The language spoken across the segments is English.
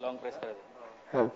Long press कर हाँ.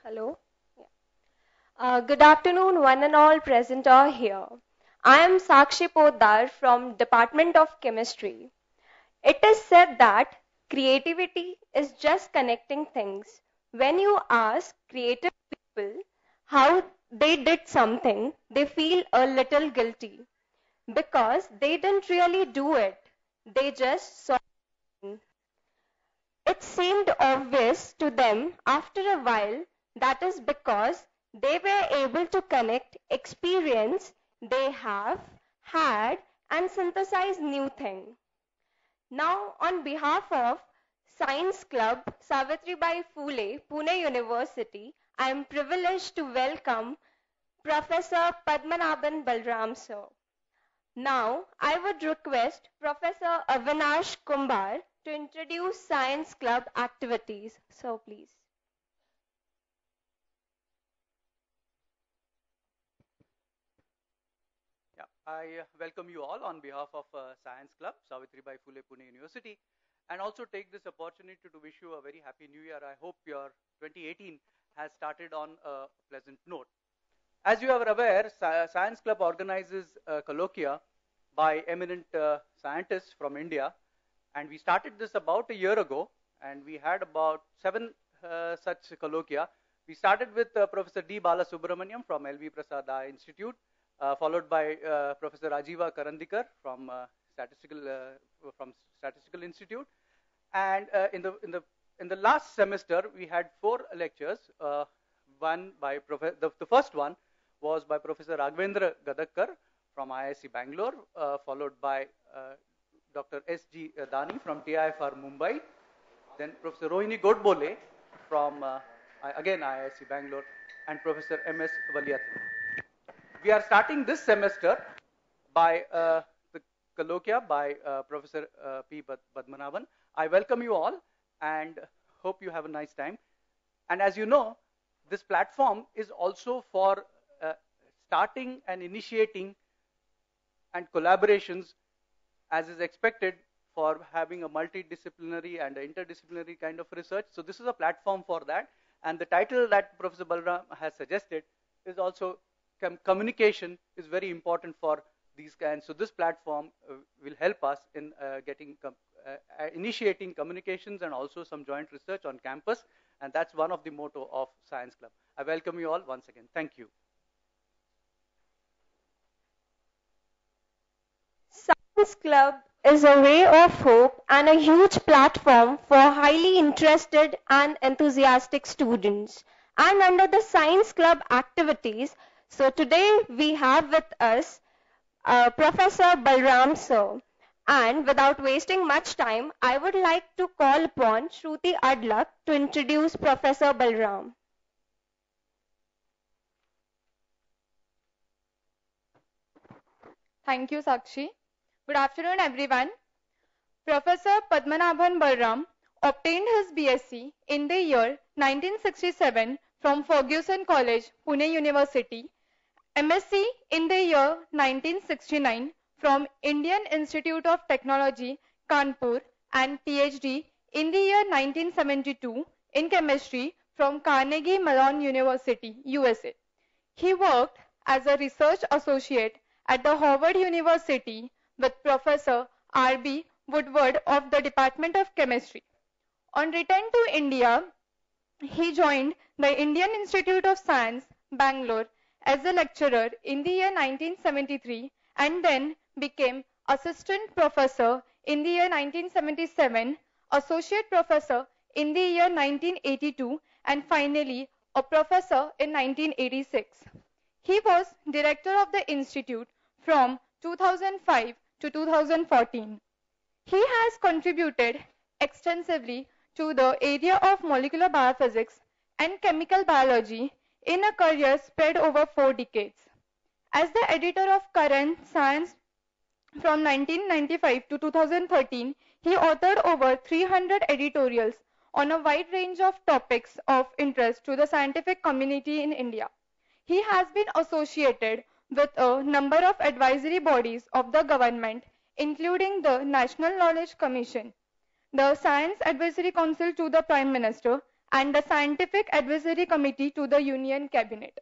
Hello. Yeah. Good afternoon, one and all present are here. I am Sakshi Poddar from Department of Chemistry. It is said that creativity is just connecting things. When you ask creative people how they did something, they feel a little guilty because they didn't really do it. They just saw it. It seemed obvious to them after a while that is because they were able to connect experience they have had and synthesize new things. Now, on behalf of Science Club Savitribai Phule, Pune University, I am privileged to welcome Professor Padmanabhan Balaram sir. Now, I would request Professor Avinash Kumbar to introduce Science Club activities. So, please. Yeah, I welcome you all on behalf of Science Club, Savitribai Phule Pune University, and also take this opportunity to wish you a very happy new year. I hope your 2018 has started on a pleasant note. As you are aware, Science Club organizes a colloquia by eminent scientists from India, and we started this about a year ago, and we had about 7 such colloquia. We started with Professor D. Balasubramaniam from LV Prasad Eye Institute, followed by Professor Rajiva Karandikar from Statistical Institute, and in the last semester we had 4 lectures. One by the first one was by Professor Raghavendra Gadakkar from IISc Bangalore, followed by Dr. S.G. Dani from TIFR Mumbai, then Professor Rohini Godbole from again IISc Bangalore, and Professor M.S. Valiathan. We are starting this semester by the colloquia by Professor P. Padmanabhan. I welcome you all and hope you have a nice time. And as you know, this platform is also for starting and initiating and collaborations as is expected for having a multidisciplinary and interdisciplinary kind of research. So this is a platform for that. And the title that Professor Balaram has suggested is also communication is very important for these kinds. So this platform will help us in initiating communications and also some joint research on campus. And that's one of the motto of Science Club. I welcome you all once again. Thank you. Science Club is a ray of hope and a huge platform for highly interested and enthusiastic students. And under the Science Club activities, so today we have with us Professor Balaram sir. And without wasting much time, I would like to call upon Shruti Adlak to introduce Professor Balaram. Thank you, Sakshi. Good afternoon, everyone. Professor Padmanabhan Balaram obtained his BSc in the year 1967 from Fergusson College, Pune University, MSc in the year 1969 from Indian Institute of Technology, Kanpur, and PhD in the year 1972 in chemistry from Carnegie Mellon University, USA. He worked as a research associate at the Howard University with Professor R.B. Woodward of the Department of Chemistry. On return to India, he joined the Indian Institute of Science, Bangalore, as a lecturer in the year 1973 and then became assistant professor in the year 1977, associate professor in the year 1982, and finally a professor in 1986. He was director of the institute from 2005 to 2014. He has contributed extensively to the area of molecular biophysics and chemical biology in a career spread over 4 decades. As the editor of Current Science from 1995 to 2013, he authored over 300 editorials on a wide range of topics of interest to the scientific community in India. He has been associated with a number of advisory bodies of the government, including the National Knowledge Commission, the Science Advisory Council to the Prime Minister, and the Scientific Advisory Committee to the Union Cabinet.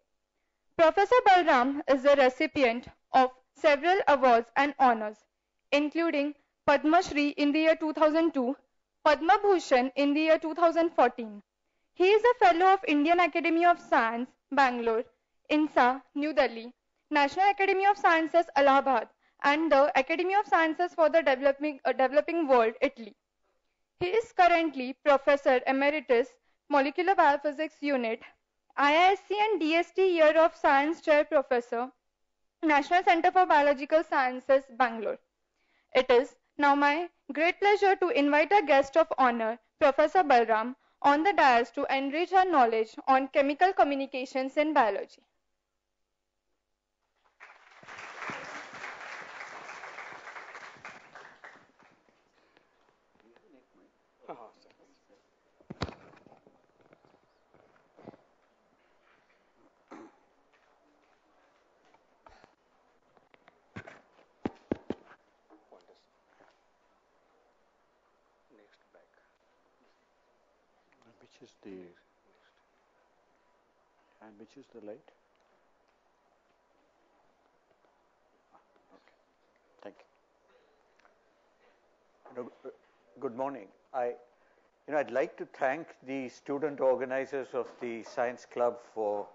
Professor Balaram is the recipient of several awards and honors, including Padma Shri in the year 2002, Padma Bhushan in the year 2014. He is a fellow of Indian Academy of Science, Bangalore, INSA, New Delhi, National Academy of Sciences, Allahabad, and the Academy of Sciences for the Developing World, Italy. He is currently Professor Emeritus, Molecular Biophysics Unit, IISc and DST Year of Science Chair Professor, National Center for Biological Sciences, Bangalore. It is now my great pleasure to invite a guest of honor, Professor Balaram, on the dais to enrich our knowledge on chemical communications in biology. Which is the light? Okay. Thank you. Good morning. I'd like to thank the student organizers of the Science Club for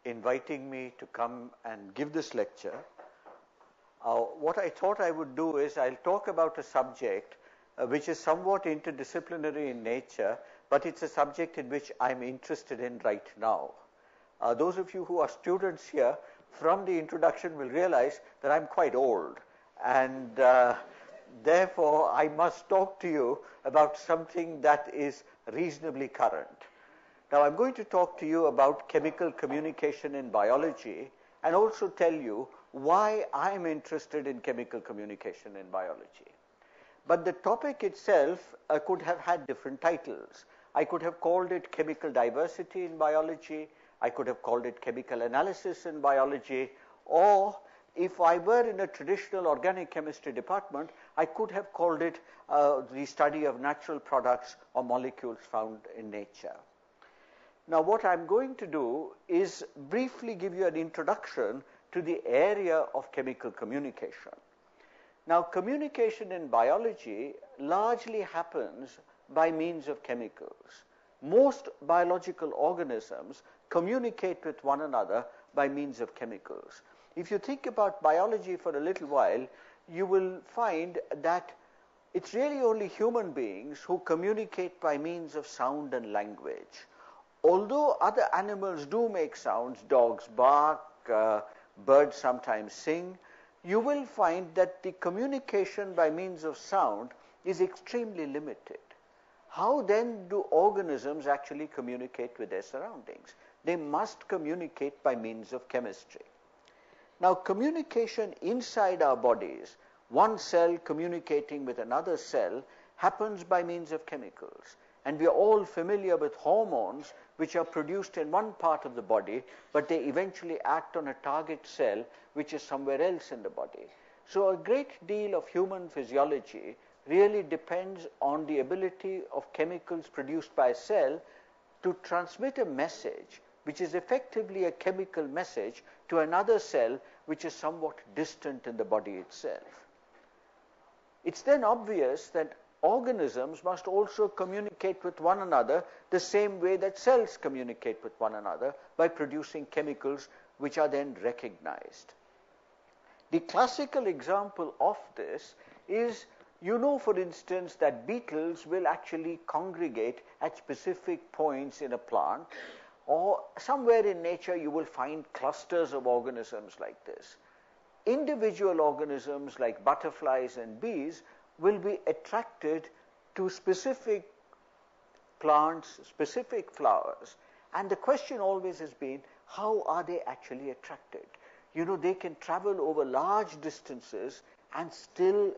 inviting me to come and give this lecture. What I thought I would do is I'll talk about a subject which is somewhat interdisciplinary in nature, but it's a subject in which I'm interested in right now. Those of you who are students here, from the introduction will realize that I'm quite old, and therefore I must talk to you about something that is reasonably current. Now I'm going to talk to you about chemical communication in biology and also tell you why I'm interested in chemical communication in biology. But the topic itself could have had different titles. I could have called it chemical diversity in biology, I could have called it chemical analysis in biology, or if I were in a traditional organic chemistry department, I could have called it the study of natural products or molecules found in nature. Now, what I'm going to do is briefly give you an introduction to the area of chemical communication. Now, communication in biology largely happens by means of chemicals. Most biological organisms communicate with one another by means of chemicals. If you think about biology for a little while, you will find that it's really only human beings who communicate by means of sound and language. Although other animals do make sounds, dogs bark, birds sometimes sing, you will find that the communication by means of sound is extremely limited. How then do organisms actually communicate with their surroundings? They must communicate by means of chemistry. Now, communication inside our bodies, one cell communicating with another cell, happens by means of chemicals. And we are all familiar with hormones which are produced in one part of the body, but they eventually act on a target cell which is somewhere else in the body. So a great deal of human physiology really depends on the ability of chemicals produced by a cell to transmit a message which is effectively a chemical message to another cell which is somewhat distant in the body itself. It's then obvious that organisms must also communicate with one another the same way that cells communicate with one another, by producing chemicals which are then recognized. The classical example of this is, you know, for instance, that beetles will actually congregate at specific points in a plant, or somewhere in nature you will find clusters of organisms like this. Individual organisms like butterflies and bees will be attracted to specific plants, specific flowers. And the question always has been, how are they actually attracted? You know, they can travel over large distances and still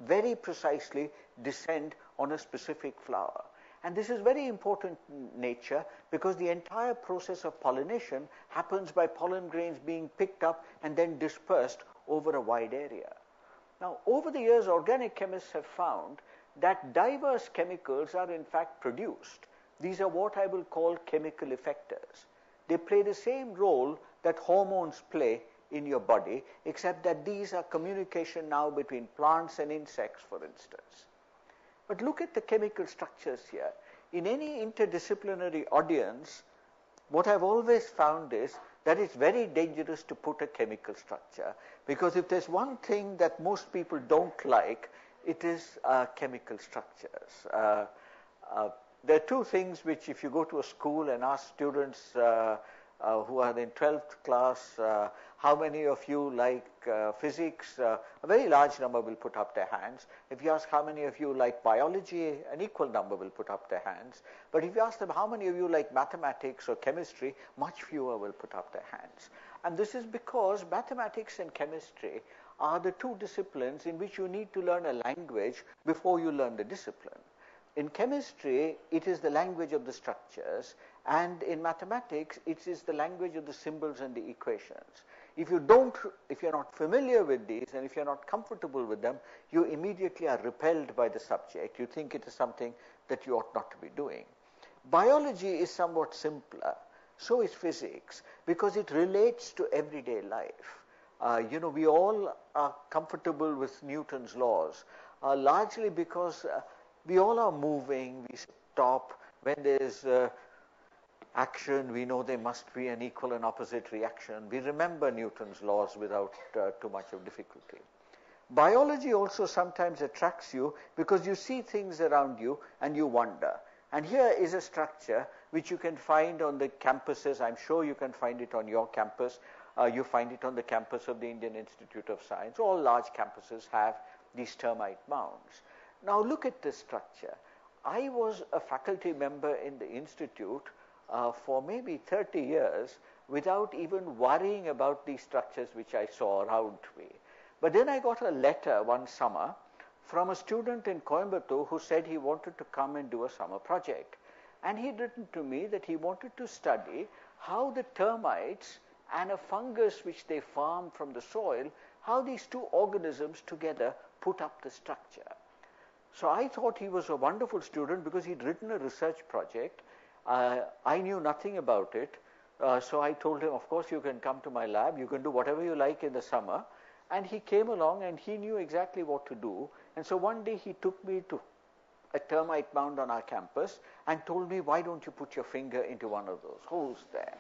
very precisely descend on a specific flower. And this is very important in nature, because the entire process of pollination happens by pollen grains being picked up and then dispersed over a wide area. Now, over the years, organic chemists have found that diverse chemicals are in fact produced. These are what I will call chemical effectors. They play the same role that hormones play in your body, except that these are communication now between plants and insects, for instance. But look at the chemical structures here. In any interdisciplinary audience, what I've always found is that it's very dangerous to put a chemical structure, because if there's one thing that most people don't like, it is chemical structures. There are two things which, if you go to a school and ask students who are in 12th class, how many of you like physics, a very large number will put up their hands. If you ask how many of you like biology, an equal number will put up their hands. But if you ask them how many of you like mathematics or chemistry, much fewer will put up their hands. And this is because mathematics and chemistry are the two disciplines in which you need to learn a language before you learn the discipline. In chemistry, it is the language of the structures, and in mathematics, it is the language of the symbols and the equations. If you're not familiar with these, and if you're not comfortable with them, you immediately are repelled by the subject. You think it is something that you ought not to be doing. Biology is somewhat simpler. So is physics, because it relates to everyday life. We all are comfortable with Newton's laws, largely because we all are moving, we stop. When there's action, we know there must be an equal and opposite reaction. We remember Newton's laws without too much of difficulty. Biology also sometimes attracts you because you see things around you and you wonder. And here is a structure which you can find on the campuses. I'm sure you can find it on your campus. You find it on the campus of the Indian Institute of Science. All large campuses have these termite mounds. Now look at this structure. I was a faculty member in the institute for maybe 30 years without even worrying about these structures which I saw around me. But then I got a letter one summer from a student in Coimbatore who said he wanted to come and do a summer project. And he'd written to me that he wanted to study how the termites and a fungus which they farm from the soil, how these two organisms together put up the structure. So I thought he was a wonderful student because he'd written a research project. I knew nothing about it. So I told him, of course, you can come to my lab. You can do whatever you like in the summer. And he came along and he knew exactly what to do. And so one day he took me to a termite mound on our campus and told me, why don't you put your finger into one of those holes there?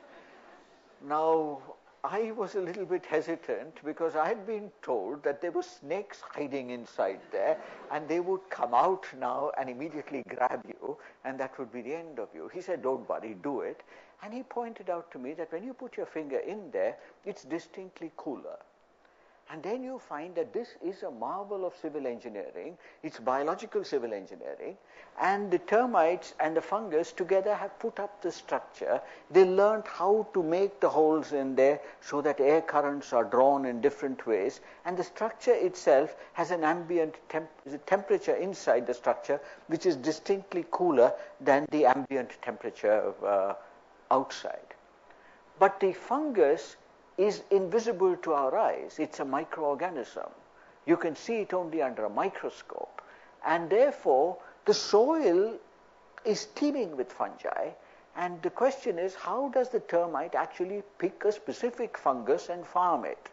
Now, I was a little bit hesitant because I had been told that there were snakes hiding inside there and they would come out now and immediately grab you and that would be the end of you. He said, don't worry, do it. And he pointed out to me that when you put your finger in there, it's distinctly cooler. And then you find that this is a marvel of civil engineering. It's biological civil engineering. And the termites and the fungus together have put up the structure. They learned how to make the holes in there so that air currents are drawn in different ways. And the structure itself has an ambient temperature inside the structure, which is distinctly cooler than the ambient temperature outside. But the fungus is invisible to our eyes. It's a microorganism. You can see it only under a microscope. And therefore, the soil is teeming with fungi. And the question is, how does the termite actually pick a specific fungus and farm it?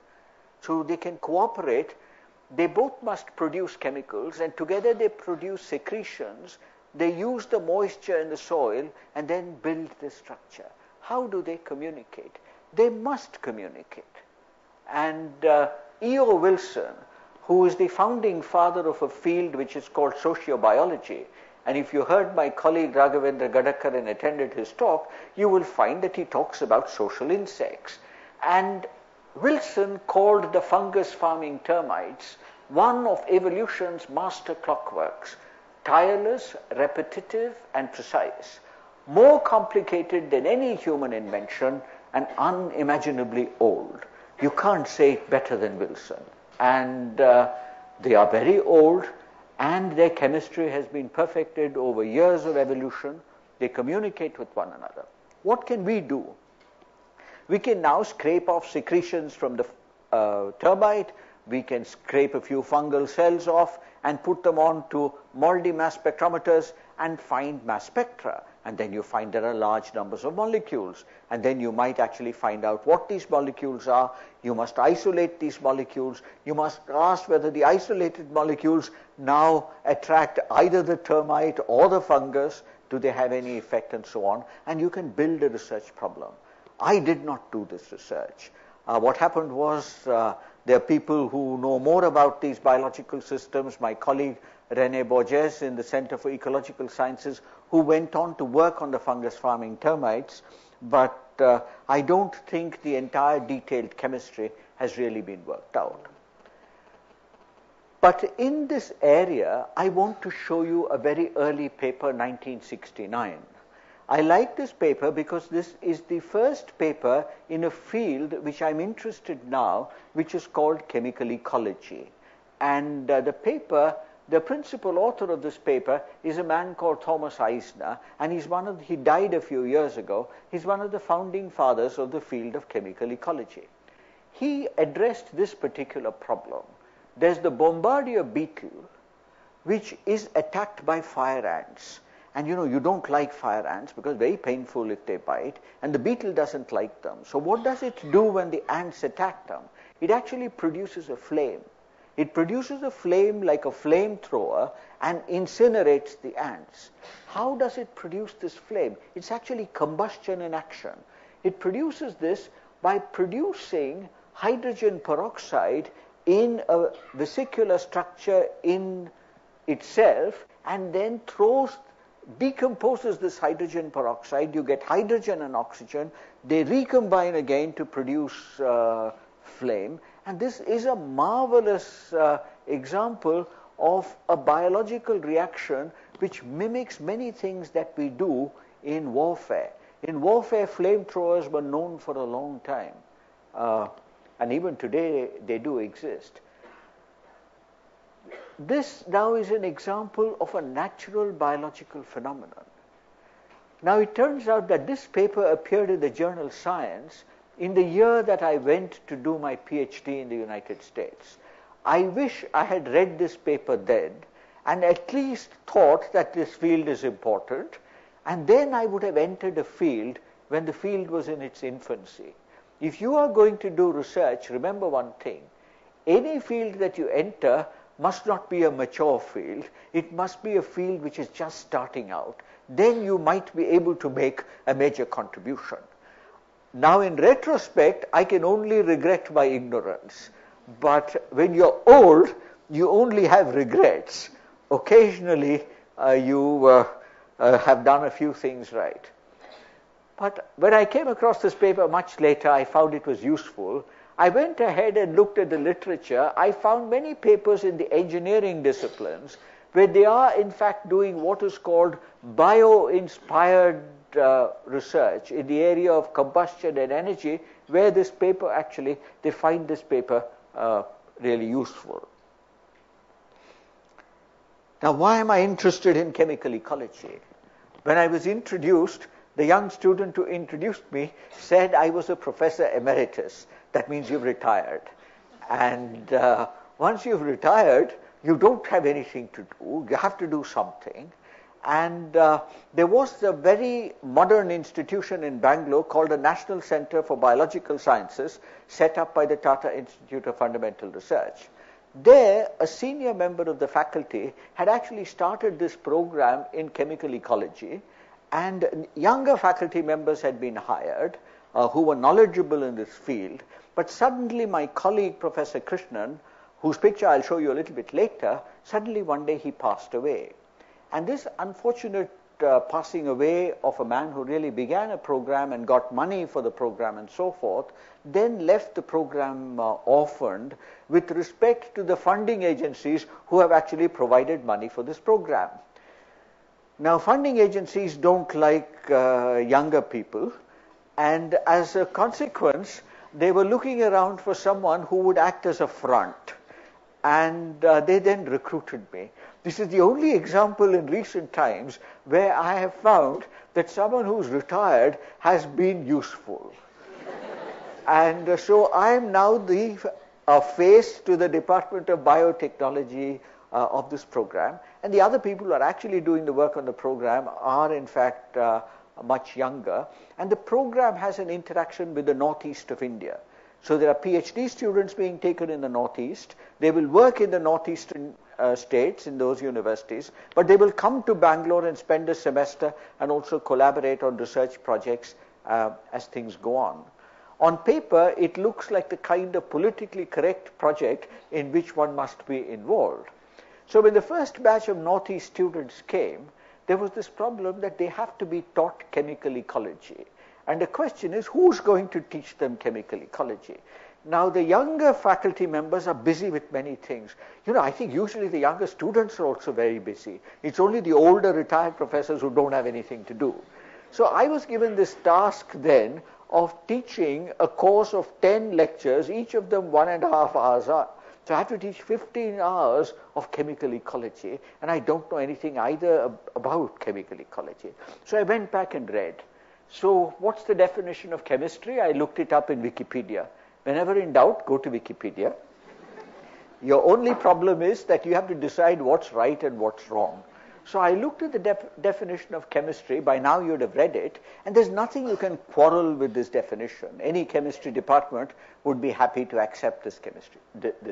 So they can cooperate. They both must produce chemicals, and together they produce secretions. They use the moisture in the soil and then build the structure. How do they communicate? They must communicate. And E.O. Wilson, who is the founding father of a field which is called sociobiology, and if you heard my colleague Raghavendra Gadakar and attended his talk, you will find that he talks about social insects. And Wilson called the fungus farming termites one of evolution's master clockworks, tireless, repetitive, and precise, more complicated than any human invention, and unimaginably old. You can't say it better than Wilson. And they are very old, and their chemistry has been perfected over years of evolution. They communicate with one another. What can we do? We can now scrape off secretions from the termite. We can scrape a few fungal cells off and put them onto moldy mass spectrometers and find mass spectra. And then you find there are large numbers of molecules. And then you might actually find out what these molecules are. You must isolate these molecules. You must ask whether the isolated molecules now attract either the termite or the fungus. Do they have any effect, and so on? And you can build a research problem. I did not do this research. What happened was there are people who know more about these biological systems. My colleague René Borges in the Center for Ecological Sciences, who went on to work on the fungus farming termites, but I don't think the entire detailed chemistry has really been worked out. But in this area, I want to show you a very early paper, 1969. I like this paper because this is the first paper in a field which I'm interested now, which is called chemical ecology. And the principal author of this paper is a man called Thomas Eisner, and he died a few years ago. He's one of the founding fathers of the field of chemical ecology. He addressed this particular problem. There's the bombardier beetle, which is attacked by fire ants. And you don't like fire ants because it's very painful if they bite, and the beetle doesn't like them. So what does it do when the ants attack them? It actually produces a flame. It produces a flame like a flamethrower and incinerates the ants. How does it produce this flame? It's actually combustion in action. It produces this by producing hydrogen peroxide in a vesicular structure in itself, and then decomposes this hydrogen peroxide. You get hydrogen and oxygen. They recombine again to produce flame. And this is a marvelous example of a biological reaction which mimics many things that we do in warfare. In warfare, flamethrowers were known for a long time. And even today, they do exist. This now is an example of a natural biological phenomenon. Now, it turns out that this paper appeared in the journal Science in the year that I went to do my PhD in the United States. I wish I had read this paper then and at least thought that this field is important, and then I would have entered a field when the field was in its infancy. If you are going to do research, remember one thing. Any field that you enter must not be a mature field. It must be a field which is just starting out. Then you might be able to make a major contribution. Now, in retrospect, I can only regret my ignorance. But when you're old, you only have regrets. Occasionally, you have done a few things right. But when I came across this paper much later, I found it was useful. I went ahead and looked at the literature. I found many papers in the engineering disciplines where they are, in fact, doing what is called bio-inspired research in the area of combustion and energy, where this paper actually, they find this paper really useful. Now, why am I interested in chemical ecology? When I was introduced, the young student who introduced me said I was a professor emeritus. That means you've retired. And once you've retired, you don't have anything to do. You have to do something. And there was a very modern institution in Bangalore called the National Center for Biological Sciences, set up by the Tata Institute of Fundamental Research. There, a senior member of the faculty had actually started this program in chemical ecology, and younger faculty members had been hired who were knowledgeable in this field. But suddenly my colleague, Professor Krishnan, whose picture I'll show you a little bit later, suddenly one day he passed away. And this unfortunate passing away of a man who really began a program and got money for the program and so forth, then left the program orphaned with respect to the funding agencies who have actually provided money for this program. Now, funding agencies don't like younger people, and as a consequence, they were looking around for someone who would act as a front, and they then recruited me. This is the only example in recent times where I have found that someone who's retired has been useful. And so I am now the face to the Department of Biotechnology of this program. And the other people who are actually doing the work on the program are, in fact, much younger. And the program has an interaction with the northeast of India. So there are PhD students being taken in the northeast. They will work in the northeastern states in those universities, but they will come to Bangalore and spend a semester and also collaborate on research projects as things go on. On paper, it looks like the kind of politically correct project in which one must be involved. So when the first batch of Northeast students came, there was this problem that they have to be taught chemical ecology. And the question is, who's going to teach them chemical ecology? Now, the younger faculty members are busy with many things. You know, I think usually the younger students are also very busy. It's only the older retired professors who don't have anything to do. So I was given this task then of teaching a course of 10 lectures, each of them 1.5 hours. So I have to teach 15 hours of chemical ecology, and I don't know anything either about chemical ecology. So I went back and read. So what's the definition of chemistry? I looked it up in Wikipedia. Whenever in doubt, go to Wikipedia. Your only problem is that you have to decide what's right and what's wrong. So I looked at the definition of chemistry. By now you'd have read it, and there's nothing you can quarrel with this definition. Any chemistry department would be happy to accept this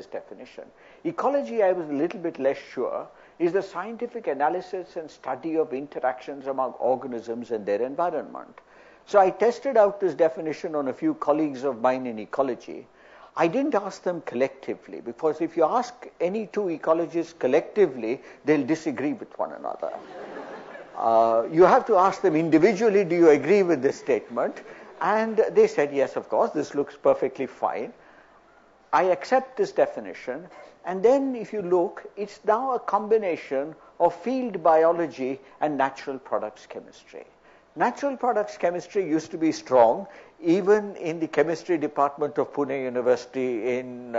definition. Ecology, I was a little bit less sure, is the scientific analysis and study of interactions among organisms and their environment. So I tested out this definition on a few colleagues of mine in ecology. I didn't ask them collectively, because if you ask any two ecologists collectively, they'll disagree with one another. You have to ask them individually, do you agree with this statement? And they said, yes, of course, this looks perfectly fine. I accept this definition. And then if you look, it's now a combination of field biology and natural products chemistry. Natural products chemistry used to be strong, even in the chemistry department of Pune University in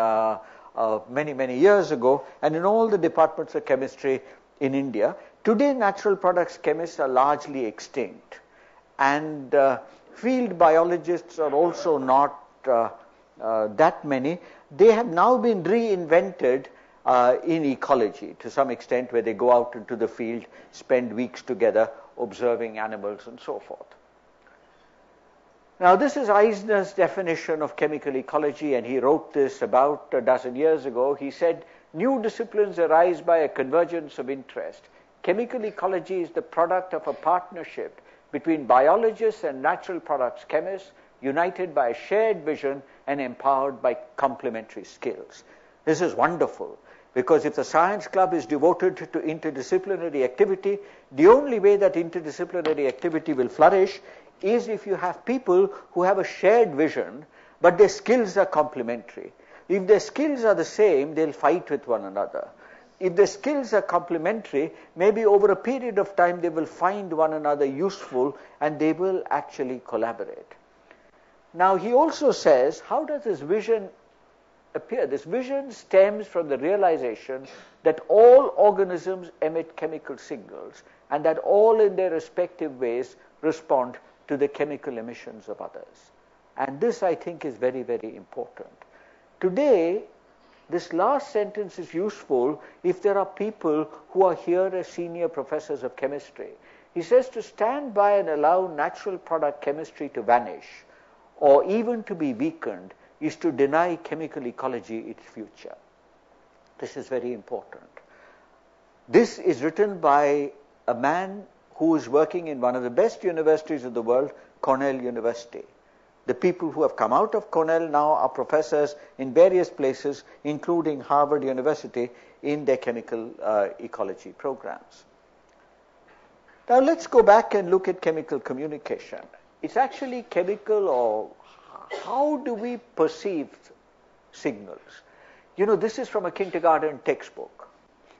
many, many years ago, and in all the departments of chemistry in India. Today, natural products chemists are largely extinct. And field biologists are also not that many. They have now been reinvented in ecology to some extent, where they go out into the field, spend weeks together observing animals and so forth. Now, this is Eisner's definition of chemical ecology, and he wrote this about a dozen years ago. He said, new disciplines arise by a convergence of interest. Chemical ecology is the product of a partnership between biologists and natural products chemists, united by a shared vision and empowered by complementary skills. This is wonderful, because if the science club is devoted to interdisciplinary activity, the only way that interdisciplinary activity will flourish is if you have people who have a shared vision, but their skills are complementary. If their skills are the same, they'll fight with one another. If their skills are complementary, maybe over a period of time they will find one another useful and they will actually collaborate. Now, he also says, how does this vision appear? This vision stems from the realization that all organisms emit chemical signals and that all in their respective ways respond to the chemical emissions of others. And this, I think, is very, very important. Today, this last sentence is useful if there are people who are here as senior professors of chemistry. He says to stand by and allow natural product chemistry to vanish or even to be weakened is to deny chemical ecology its future. This is very important. This is written by a man who is working in one of the best universities of the world, Cornell University. The people who have come out of Cornell now are professors in various places, including Harvard University, in their chemical ecology programs. Now let's go back and look at chemical communication. It's actually chemical, or how do we perceive signals? You know, this is from a kindergarten textbook,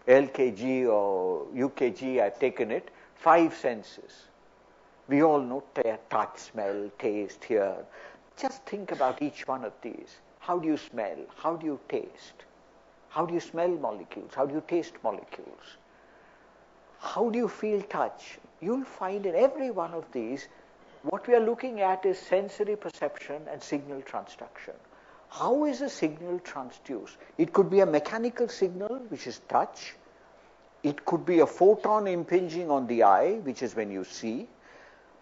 LKG or UKG, I've taken it. 5 senses. We all know touch, smell, taste, hear. Just think about each one of these. How do you smell? How do you taste? How do you smell molecules? How do you taste molecules? How do you feel touch? You'll find in every one of these, what we are looking at is sensory perception and signal transduction. How is a signal transduced? It could be a mechanical signal, which is touch. It could be a photon impinging on the eye, which is when you see.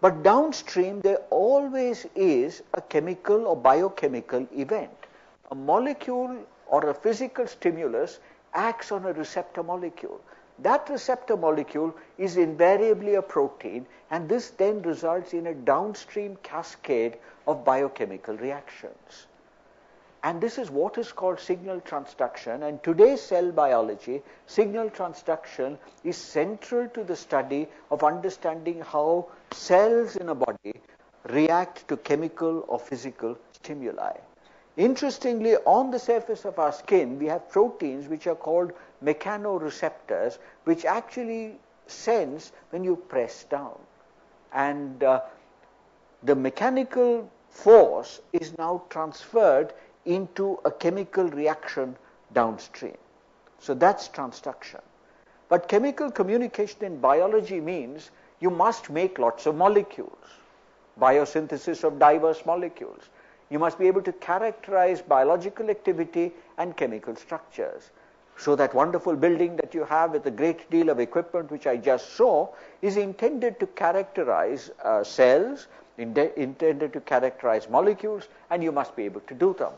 But downstream, there always is a chemical or biochemical event. A molecule or a physical stimulus acts on a receptor molecule. That receptor molecule is invariably a protein, and this then results in a downstream cascade of biochemical reactions. And this is what is called signal transduction. And today's cell biology, signal transduction is central to the study of understanding how cells in a body react to chemical or physical stimuli. Interestingly, on the surface of our skin, we have proteins which are called mechanoreceptors, which actually sense when you press down. And the mechanical force is now transferred into a chemical reaction downstream. So that's transduction. But chemical communication in biology means you must make lots of molecules, biosynthesis of diverse molecules. You must be able to characterize biological activity and chemical structures. So that wonderful building that you have with a great deal of equipment which I just saw is intended to characterize cells, intended to characterize molecules, and you must be able to do them.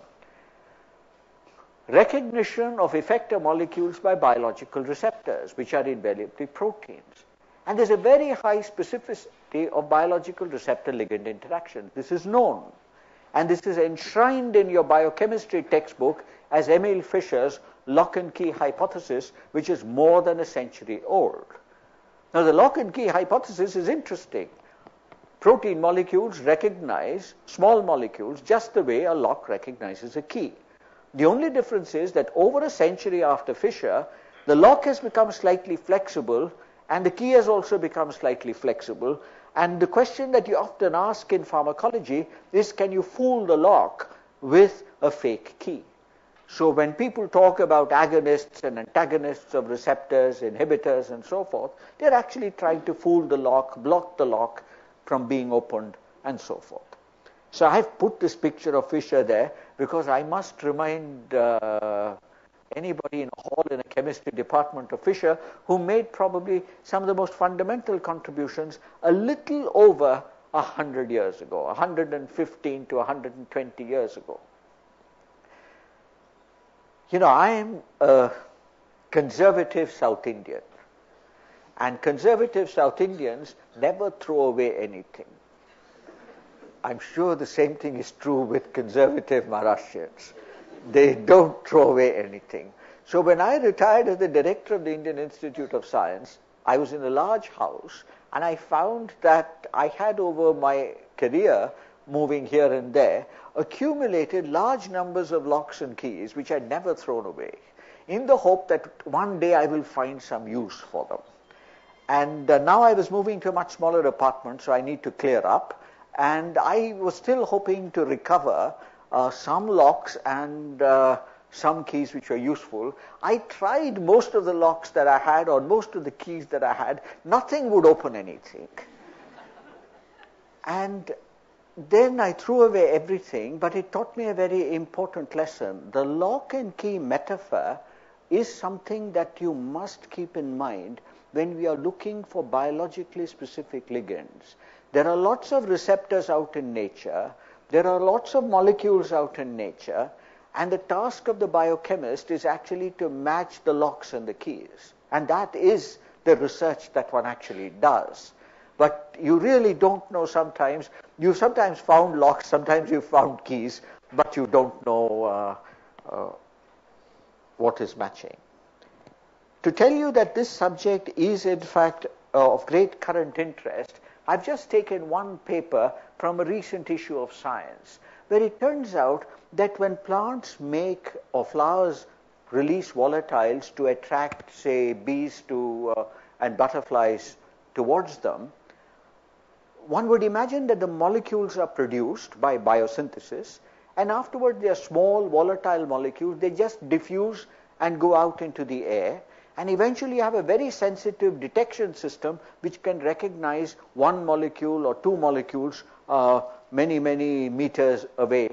Recognition of effector molecules by biological receptors, which are invariably proteins. And there's a very high specificity of biological receptor-ligand interaction. This is known. And this is enshrined in your biochemistry textbook as Emil Fischer's lock and key hypothesis, which is more than a century old. Now, the lock and key hypothesis is interesting. Protein molecules recognize small molecules just the way a lock recognizes a key. The only difference is that over a century after Fischer, the lock has become slightly flexible and the key has also become slightly flexible. And the question that you often ask in pharmacology is, can you fool the lock with a fake key? So when people talk about agonists and antagonists of receptors, inhibitors and so forth, they're actually trying to fool the lock, block the lock from being opened and so forth. So I've put this picture of Fisher there because I must remind anybody in a hall in a chemistry department of Fisher who made probably some of the most fundamental contributions a little over 100 years ago, 115 to 120 years ago. You know, I am a conservative South Indian, and conservative South Indians never throw away anything. I'm sure the same thing is true with conservative Maharashtrians. They don't throw away anything. So when I retired as the director of the Indian Institute of Science, I was in a large house, and I found that I had over my career, moving here and there, accumulated large numbers of locks and keys which I'd never thrown away, in the hope that one day I will find some use for them. And now I was moving to a much smaller apartment, so I need to clear up. And I was still hoping to recover some locks and some keys which were useful. I tried most of the locks that I had, or most of the keys that I had. Nothing would open anything. And then I threw away everything, but it taught me a very important lesson. The lock and key metaphor is something that you must keep in mind when we are looking for biologically specific ligands. There are lots of receptors out in nature. There are lots of molecules out in nature. And the task of the biochemist is actually to match the locks and the keys. And that is the research that one actually does. But you really don't know sometimes. You sometimes found locks, sometimes you found keys, but you don't know what is matching. To tell you that this subject is in fact of great current interest, I've just taken one paper from a recent issue of Science, where it turns out that when plants make or flowers release volatiles to attract, say, bees and butterflies towards them, one would imagine that the molecules are produced by biosynthesis, and afterward they are small volatile molecules. They just diffuse and go out into the air, and eventually you have a very sensitive detection system which can recognize one molecule or two molecules many, many meters away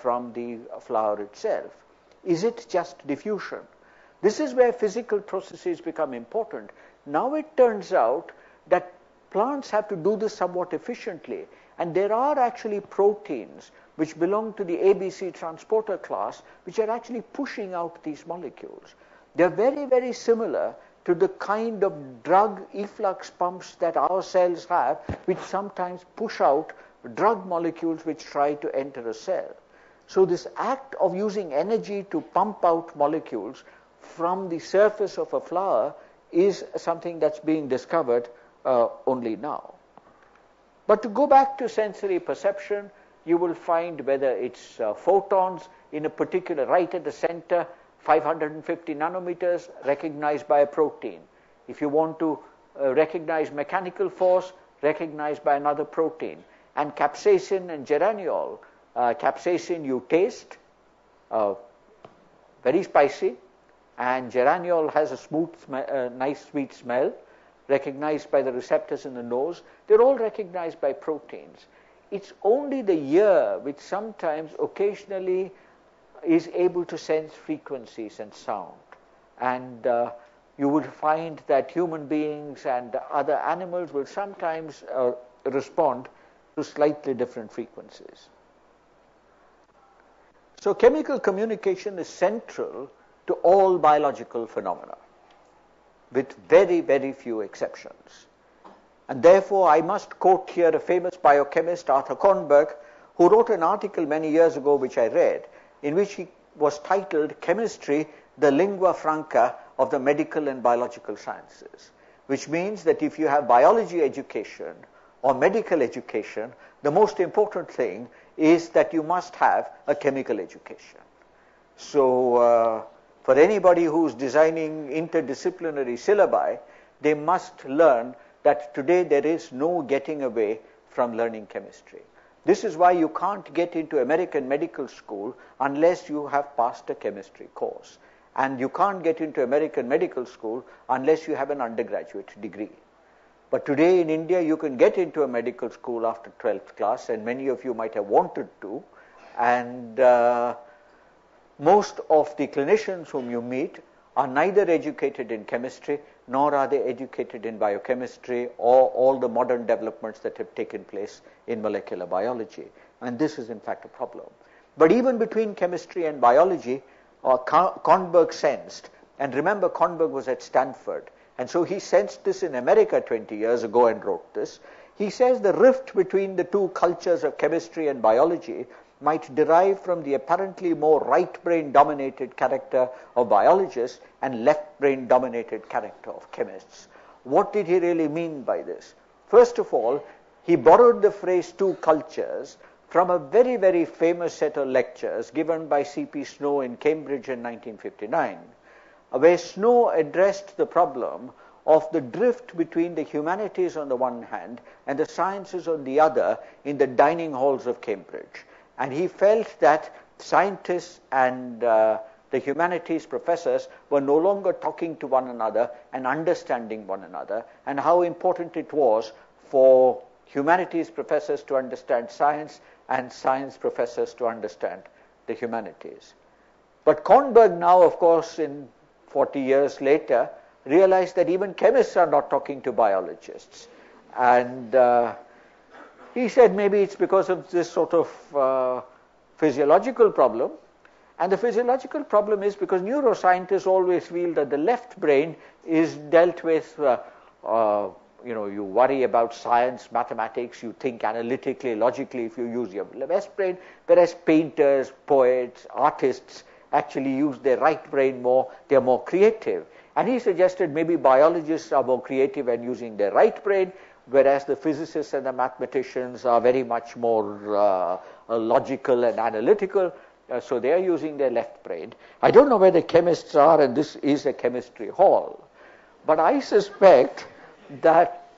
from the flower itself. Is it just diffusion? This is where physical processes become important. Now it turns out that plants have to do this somewhat efficiently, and there are actually proteins which belong to the ABC transporter class which are actually pushing out these molecules. They're very, very similar to the kind of drug efflux pumps that our cells have, which sometimes push out drug molecules which try to enter a cell. So this act of using energy to pump out molecules from the surface of a flower is something that's being discovered only now. But to go back to sensory perception, you will find whether it's photons in a particular, right at the center, 550 nanometers recognized by a protein. If you want to recognize mechanical force, recognized by another protein. And capsaicin and geraniol. Capsaicin you taste, very spicy, and geraniol has a smooth, nice sweet smell, recognized by the receptors in the nose. They're all recognized by proteins. It's only the ear which sometimes, occasionally, is able to sense frequencies and sound. And you would find that human beings and other animals will sometimes respond to slightly different frequencies. So chemical communication is central to all biological phenomena, with very, very few exceptions. And therefore, I must quote here a famous biochemist, Arthur Kornberg, who wrote an article many years ago which I read, in which he was titled Chemistry, the Lingua Franca of the Medical and Biological Sciences, which means that if you have biology education or medical education, the most important thing is that you must have a chemical education. So for anybody who's designing interdisciplinary syllabi, they must learn that today there is no getting away from learning chemistry. This is why you can't get into American medical school unless you have passed a chemistry course. And you can't get into American medical school unless you have an undergraduate degree. But today in India, you can get into a medical school after 12th class, and many of you might have wanted to. And most of the clinicians whom you meet are neither educated in chemistry, nor are they educated in biochemistry or all the modern developments that have taken place in molecular biology. And this is in fact a problem. But even between chemistry and biology, Kornberg sensed, and remember Kornberg was at Stanford, and so he sensed this in America 20 years ago and wrote this. He says the rift between the two cultures of chemistry and biology might derive from the apparently more right brain dominated character of biologists and left brain dominated character of chemists. What did he really mean by this? First of all, he borrowed the phrase two cultures from a very, very famous set of lectures given by C.P. Snow in Cambridge in 1959, where Snow addressed the problem of the drift between the humanities on the one hand and the sciences on the other in the dining halls of Cambridge. And he felt that scientists and the humanities professors were no longer talking to one another and understanding one another, and how important it was for humanities professors to understand science and science professors to understand the humanities. But Kornberg now, of course, in 40 years later, realized that even chemists are not talking to biologists. And he said maybe it's because of this sort of physiological problem. And the physiological problem is because neuroscientists always feel that the left brain is dealt with, you worry about science, mathematics, you think analytically, logically if you use your left brain, whereas painters, poets, artists actually use their right brain more, they're more creative. And he suggested maybe biologists are more creative and using their right brain, whereas the physicists and the mathematicians are very much more logical and analytical, so they are using their left brain. I don't know where the chemists are, and this is a chemistry hall, but I suspect that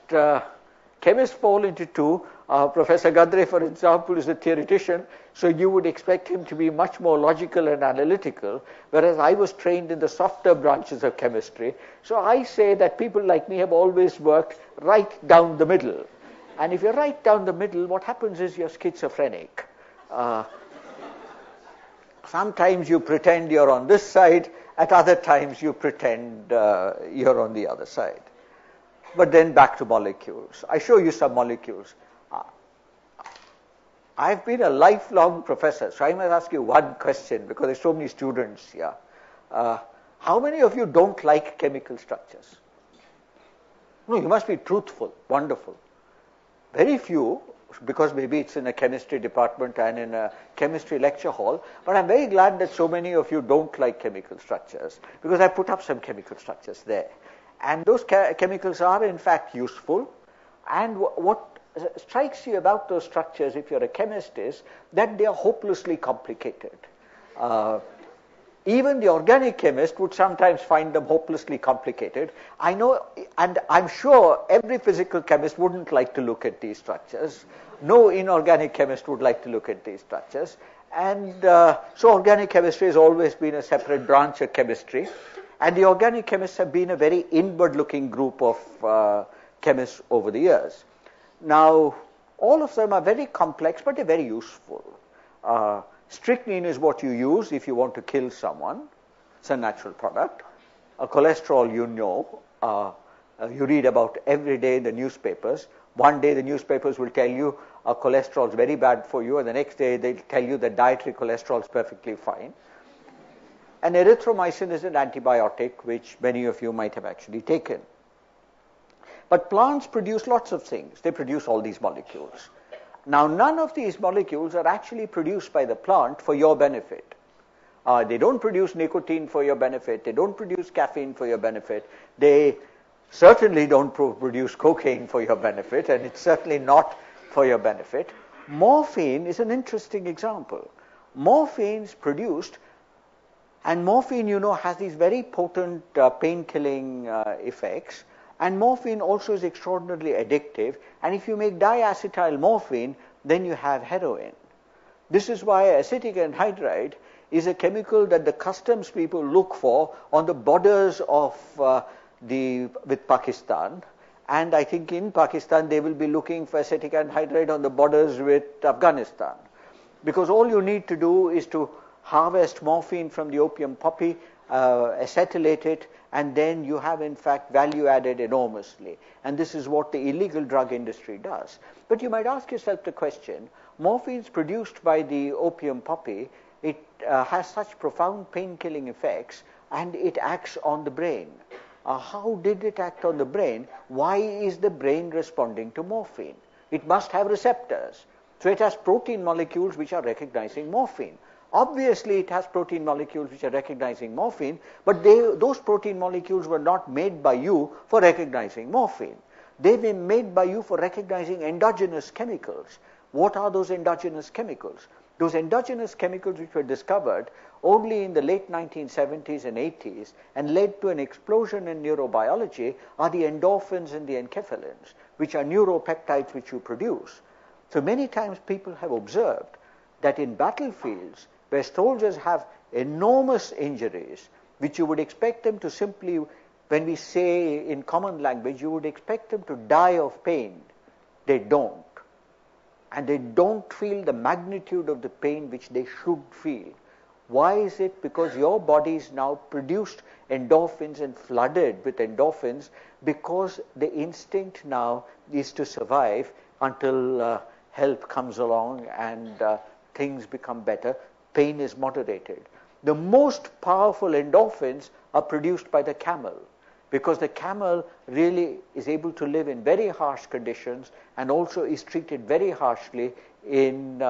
chemists fall into two. Professor Gadre, for example, is a theoretician, so you would expect him to be much more logical and analytical, whereas I was trained in the softer branches of chemistry. So I say that people like me have always worked right down the middle. And if you're right down the middle, what happens is you're schizophrenic. Sometimes you pretend you're on this side, at other times you pretend you're on the other side. But then back to molecules. I show you some molecules. I've been a lifelong professor, so I must ask you one question because there's so many students here. How many of you don't like chemical structures? No, you must be truthful. Wonderful. Very few, because maybe it's in a chemistry department and in a chemistry lecture hall, but I'm very glad that so many of you don't like chemical structures because I put up some chemical structures there. And those chemicals are in fact useful, and what strikes you about those structures if you're a chemist is that they are hopelessly complicated. Even the organic chemist would sometimes find them hopelessly complicated. I know, and I'm sure every physical chemist wouldn't like to look at these structures. No inorganic chemist would like to look at these structures. And so organic chemistry has always been a separate branch of chemistry. And the organic chemists have been a very inward-looking group of chemists over the years. Now, all of them are very complex, but they're very useful. Strychnine is what you use if you want to kill someone. It's a natural product. Cholesterol, you know, you read about every day in the newspapers. One day the newspapers will tell you cholesterol is very bad for you, and the next day they'll tell you that dietary cholesterol is perfectly fine. And erythromycin is an antibiotic, which many of you might have actually taken. But plants produce lots of things. They produce all these molecules. Now, none of these molecules are actually produced by the plant for your benefit. They don't produce nicotine for your benefit. They don't produce caffeine for your benefit. They certainly don't produce cocaine for your benefit, and it's certainly not for your benefit. Morphine is an interesting example. Morphine's produced, and morphine, you know, has these very potent pain-killing effects. And morphine also is extraordinarily addictive. And if you make diacetyl morphine, then you have heroin. This is why acetic anhydride is a chemical that the customs people look for on the borders of with Pakistan. And I think in Pakistan they will be looking for acetic anhydride on the borders with Afghanistan. Because all you need to do is to harvest morphine from the opium poppy, acetylate it, and then you have in fact value added enormously. And this is what the illegal drug industry does. But you might ask yourself the question, morphine is produced by the opium poppy, it has such profound pain-killing effects, and it acts on the brain. How did it act on the brain? Why is the brain responding to morphine? It must have receptors. So it has protein molecules which are recognizing morphine. Obviously, it has protein molecules which are recognizing morphine, but those protein molecules were not made by you for recognizing morphine. They were made by you for recognizing endogenous chemicals. What are those endogenous chemicals? Those endogenous chemicals which were discovered only in the late 1970s and 80s and led to an explosion in neurobiology are the endorphins and the enkephalins, which are neuropeptides which you produce. So many times people have observed that in battlefields where soldiers have enormous injuries, which you would expect them to simply, when we say in common language, you would expect them to die of pain. They don't. And they don't feel the magnitude of the pain which they should feel. Why is it? Because your body is now produced endorphins and flooded with endorphins because the instinct now is to survive until help comes along and things become better. Pain is moderated. The most powerful endorphins are produced by the camel, because the camel really is able to live in very harsh conditions and also is treated very harshly in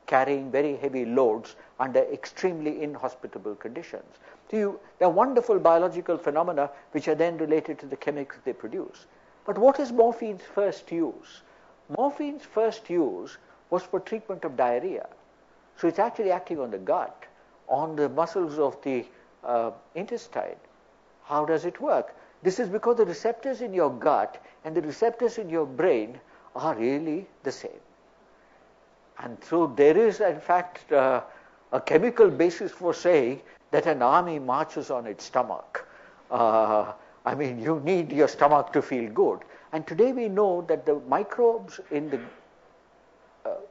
carrying very heavy loads under extremely inhospitable conditions. So there are wonderful biological phenomena which are then related to the chemicals they produce. But what is morphine's first use? Morphine's first use was for treatment of diarrhea. So it's actually acting on the gut, on the muscles of the intestine. How does it work? This is because the receptors in your gut and the receptors in your brain are really the same. And so there is, in fact, a chemical basis for saying that an army marches on its stomach. I mean, you need your stomach to feel good. And today we know that the microbes in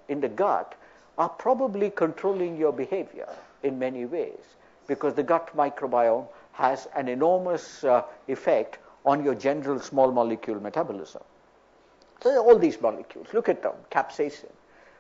the gut are probably controlling your behavior in many ways, because the gut microbiome has an enormous effect on your general small molecule metabolism. So all these molecules, look at them, capsaicin.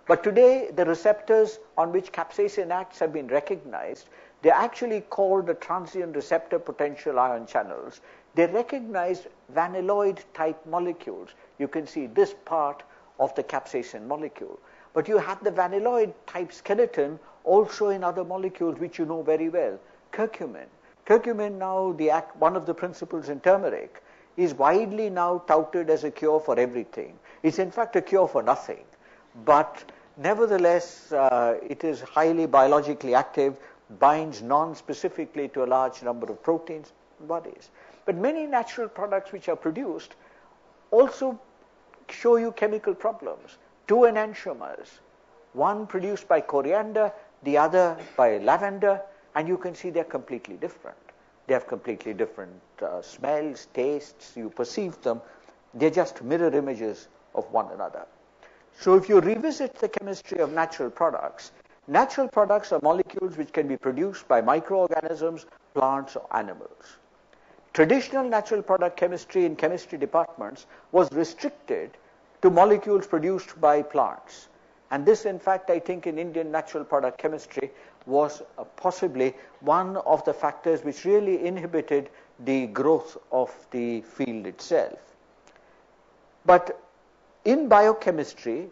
But today the receptors on which capsaicin acts have been recognized. They're actually called the transient receptor potential ion channels. They recognize vanilloid type molecules. You can see this part of the capsaicin molecule. But you have the vanilloid type skeleton also in other molecules which you know very well. Curcumin. Curcumin now, one of the principles in turmeric, is widely now touted as a cure for everything. It's in fact a cure for nothing. But nevertheless, it is highly biologically active, binds non-specifically to a large number of proteins in bodies. But many natural products which are produced also show you chemical problems. Two enantiomers, one produced by coriander, the other by lavender, and you can see they're completely different. They have completely different smells, tastes, you perceive them. They're just mirror images of one another. So if you revisit the chemistry of natural products are molecules which can be produced by microorganisms, plants, or animals. Traditional natural product chemistry in chemistry departments was restricted to molecules produced by plants. And this, in fact, I think in Indian natural product chemistry was possibly one of the factors which really inhibited the growth of the field itself. But in biochemistry,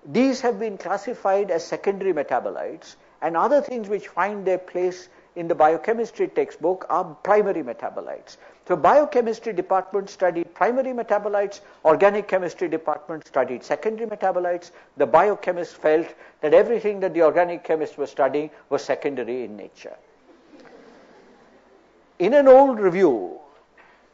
these have been classified as secondary metabolites, and other things which find their place in the biochemistry textbook are primary metabolites. So biochemistry department studied primary metabolites, organic chemistry department studied secondary metabolites. The biochemists felt that everything that the organic chemists were studying was secondary in nature. In an old review,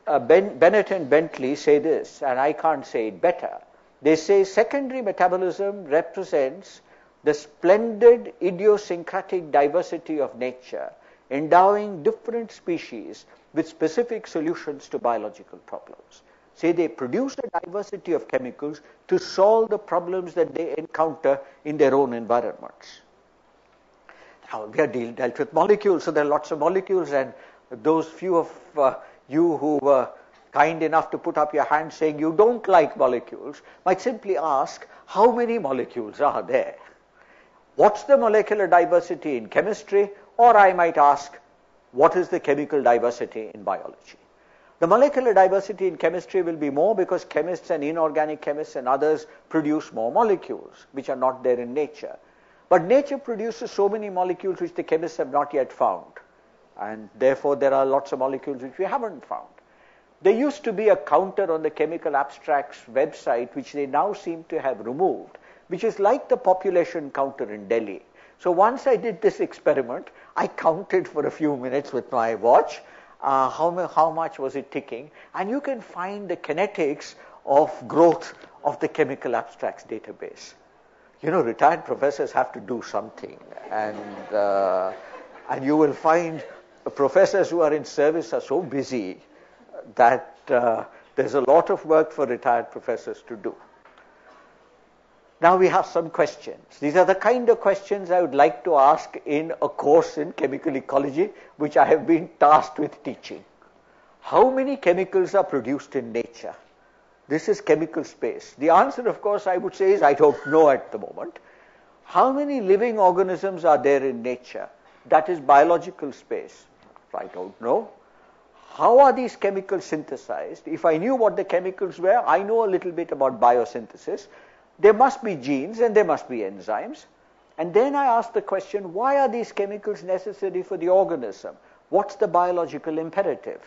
Bennett and Bentley say this, and I can't say it better. They say secondary metabolism represents the splendid idiosyncratic diversity of nature, endowing different species with specific solutions to biological problems. say they produce a diversity of chemicals to solve the problems that they encounter in their own environments. Now, we are dealt with molecules, so there are lots of molecules, and those few of you who were kind enough to put up your hand saying you don't like molecules might simply ask, how many molecules are there? What's the molecular diversity in chemistry? Or I might ask, what is the chemical diversity in biology? The molecular diversity in chemistry will be more because chemists and inorganic chemists and others produce more molecules, which are not there in nature. But nature produces so many molecules which the chemists have not yet found. And therefore, there are lots of molecules which we haven't found. There used to be a counter on the Chemical Abstracts website, which they now seem to have removed, which is like the population counter in Delhi. So once I did this experiment, I counted for a few minutes with my watch, how much was it ticking, and you can find the kinetics of growth of the Chemical Abstracts database. You know, retired professors have to do something, and you will find professors who are in service are so busy that there's a lot of work for retired professors to do. Now we have some questions. These are the kind of questions I would like to ask in a course in chemical ecology, which I have been tasked with teaching. How many chemicals are produced in nature? This is chemical space. The answer, of course, I would say is I don't know at the moment. How many living organisms are there in nature? That is biological space. I don't know. How are these chemicals synthesized? If I knew what the chemicals were, I know a little bit about biosynthesis. There must be genes and there must be enzymes. And then I ask the question, why are these chemicals necessary for the organism? What's the biological imperative?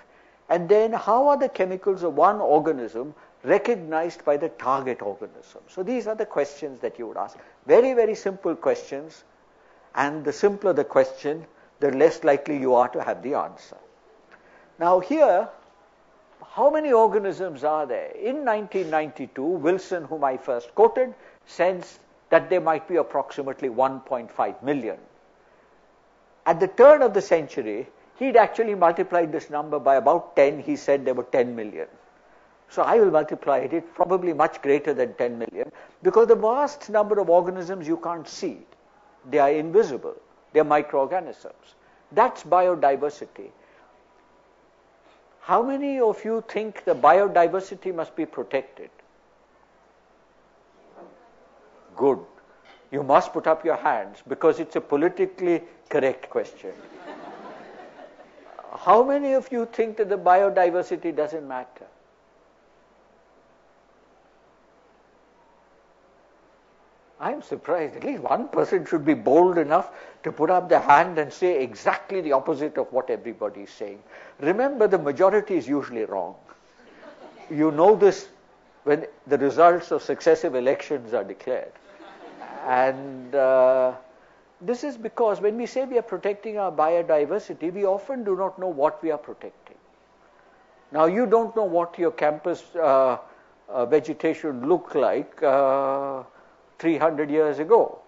And then how are the chemicals of one organism recognized by the target organism? So these are the questions that you would ask. Very, very simple questions. And the simpler the question, the less likely you are to have the answer. Now here, how many organisms are there? In 1992, Wilson, whom I first quoted, says that there might be approximately 1.5 million. At the turn of the century, he'd actually multiplied this number by about 10. He said there were 10 million. So I will multiply it probably much greater than 10 million, because the vast number of organisms you can't see. They are invisible. They are microorganisms. That's biodiversity. How many of you think the biodiversity must be protected? Good. You must put up your hands because it's a politically correct question. How many of you think that the biodiversity doesn't matter? I'm surprised. At least one person should be bold enough to put up the hand and say exactly the opposite of what everybody is saying. Remember, the majority is usually wrong. You know this when the results of successive elections are declared. And this is because when we say we are protecting our biodiversity, we often do not know what we are protecting. Now, you don't know what your campus vegetation looked like 300 years ago.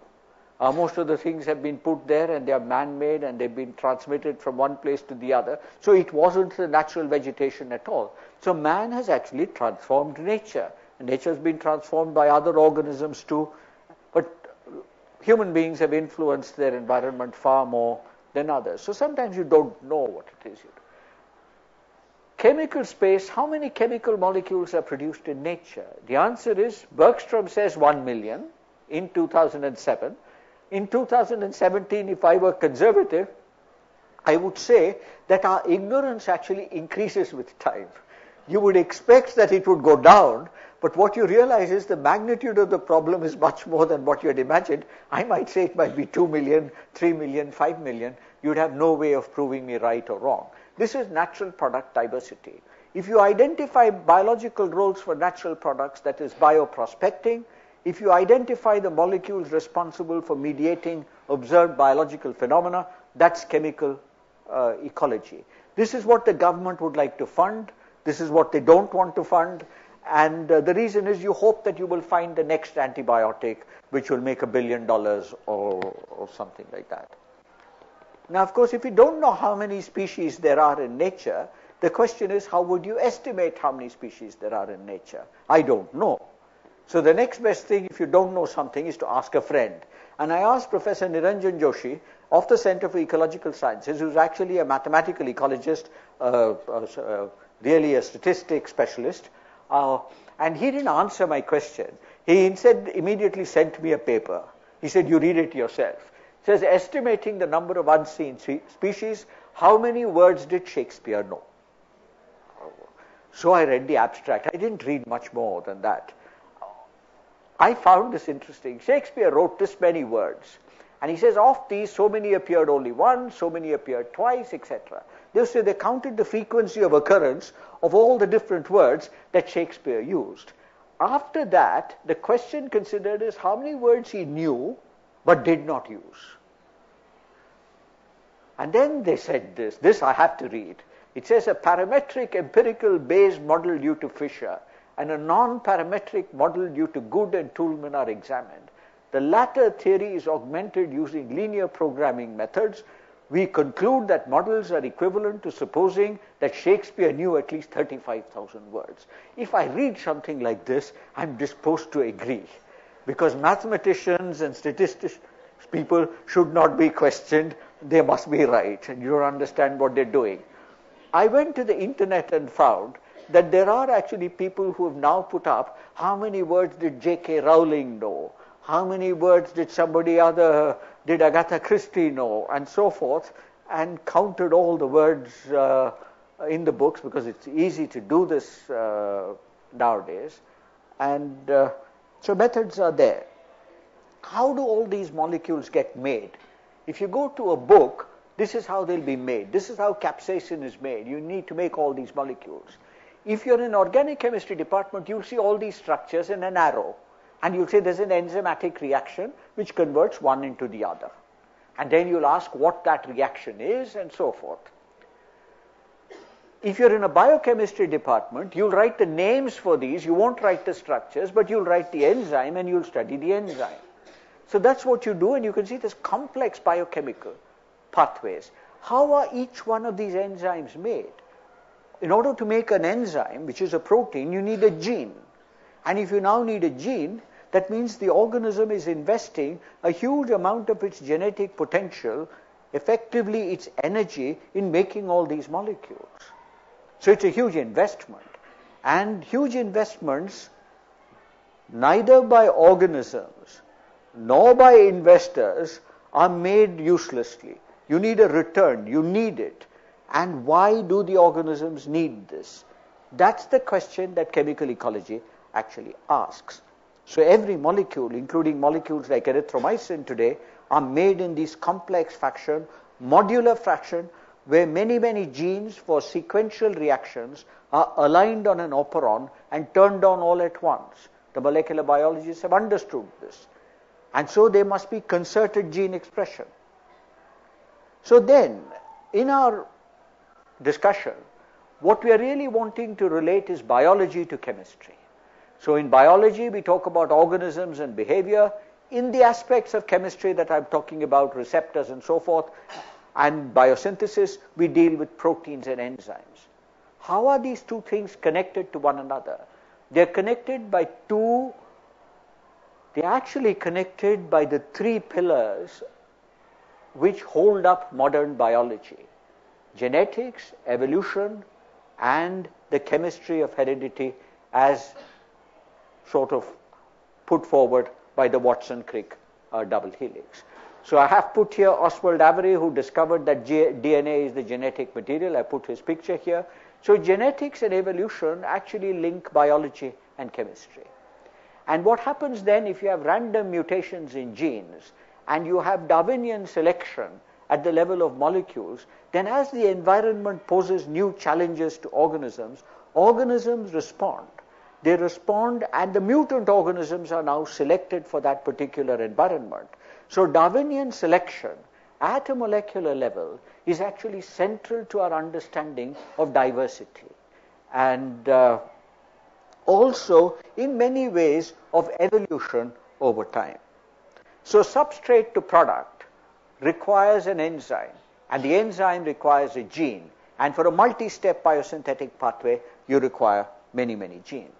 Most of the things have been put there and they are man-made and they've been transmitted from one place to the other. So it wasn't the natural vegetation at all. So man has actually transformed nature. Nature has been transformed by other organisms too. But human beings have influenced their environment far more than others. So sometimes you don't know what it is you do. Chemical space, how many chemical molecules are produced in nature? The answer is, Bergstrom says 1 million in 2007. In 2017, if I were conservative, I would say that our ignorance actually increases with time. You would expect that it would go down, but what you realize is the magnitude of the problem is much more than what you had imagined. I might say it might be 2 million, 3 million, 5 million. You'd have no way of proving me right or wrong. This is natural product diversity. If you identify biological roles for natural products, that is bioprospecting, if you identify the molecules responsible for mediating observed biological phenomena, that's chemical ecology. This is what the government would like to fund. This is what they don't want to fund. And the reason is you hope that you will find the next antibiotic which will make $1 billion or something like that. Now, of course, if you don't know how many species there are in nature, The question is, how would you estimate how many species there are in nature? I don't know. So the next best thing, if you don't know something, is to ask a friend. And I asked Professor Niranjan Joshi of the Center for Ecological Sciences, who's actually a mathematical ecologist, really a statistics specialist, and he didn't answer my question. He instead immediately sent me a paper. He said, you read it yourself. It says, estimating the number of unseen species, how many words did Shakespeare know? So I read the abstract. I didn't read much more than that. I found this interesting. Shakespeare wrote this many words. And he says, of these, so many appeared only once, so many appeared twice, etc. They say they counted the frequency of occurrence of all the different words that Shakespeare used. After that, the question considered is how many words he knew but did not use. And then they said this I have to read. It says a parametric empirical Bayes model due to Fisher and a non-parametric model due to Good and Toulmin are examined. The latter theory is augmented using linear programming methods. We conclude that models are equivalent to supposing that Shakespeare knew at least 35,000 words. If I read something like this, I'm disposed to agree, because mathematicians and statistics people should not be questioned. They must be right, and you don't understand what they're doing. I went to the internet and found that there are actually people who have now put up how many words did J.K. Rowling know, how many words did somebody other, did Agatha Christie know, and so forth, and counted all the words in the books, because it's easy to do this nowadays. And so methods are there. How do all these molecules get made? If you go to a book, this is how they'll be made. This is how capsaicin is made. You need to make all these molecules. If you're in organic chemistry department, you'll see all these structures in an arrow. And you'll say there's an enzymatic reaction which converts one into the other. And then you'll ask what that reaction is and so forth. If you're in a biochemistry department, you'll write the names for these. You won't write the structures, but you'll write the enzyme and you'll study the enzyme. So that's what you do, and you can see this complex biochemical pathways. How are each one of these enzymes made? In order to make an enzyme, which is a protein, you need a gene. And if you now need a gene, that means the organism is investing a huge amount of its genetic potential, effectively its energy, in making all these molecules. So it's a huge investment. And huge investments, neither by organisms nor by investors, are made uselessly. You need a return. You need it. And why do the organisms need this? That's the question that chemical ecology actually asks. So every molecule, including molecules like erythromycin today, are made in this complex fashion, modular fashion, where many, many genes for sequential reactions are aligned on an operon and turned on all at once. The molecular biologists have understood this. And so there must be concerted gene expression. So then, in our discussion, what we are really wanting to relate is biology to chemistry. So in biology, we talk about organisms and behavior. In the aspects of chemistry that I'm talking about, receptors and so forth, and biosynthesis, we deal with proteins and enzymes. How are these two things connected to one another? They're connected by they're actually connected by the three pillars which hold up modern biology: genetics, evolution, and the chemistry of heredity, as sort of put forward by the Watson-Crick double helix. So I have put here Oswald Avery, who discovered that DNA is the genetic material. I put his picture here. So genetics and evolution actually link biology and chemistry. And what happens then if you have random mutations in genes and you have Darwinian selection at the level of molecules, then as the environment poses new challenges to organisms, organisms respond. They respond, and the mutant organisms are now selected for that particular environment. So Darwinian selection at a molecular level is actually central to our understanding of diversity, and also in many ways of evolution over time. So substrate to product requires an enzyme, and the enzyme requires a gene. And for a multi-step biosynthetic pathway, you require many, many genes.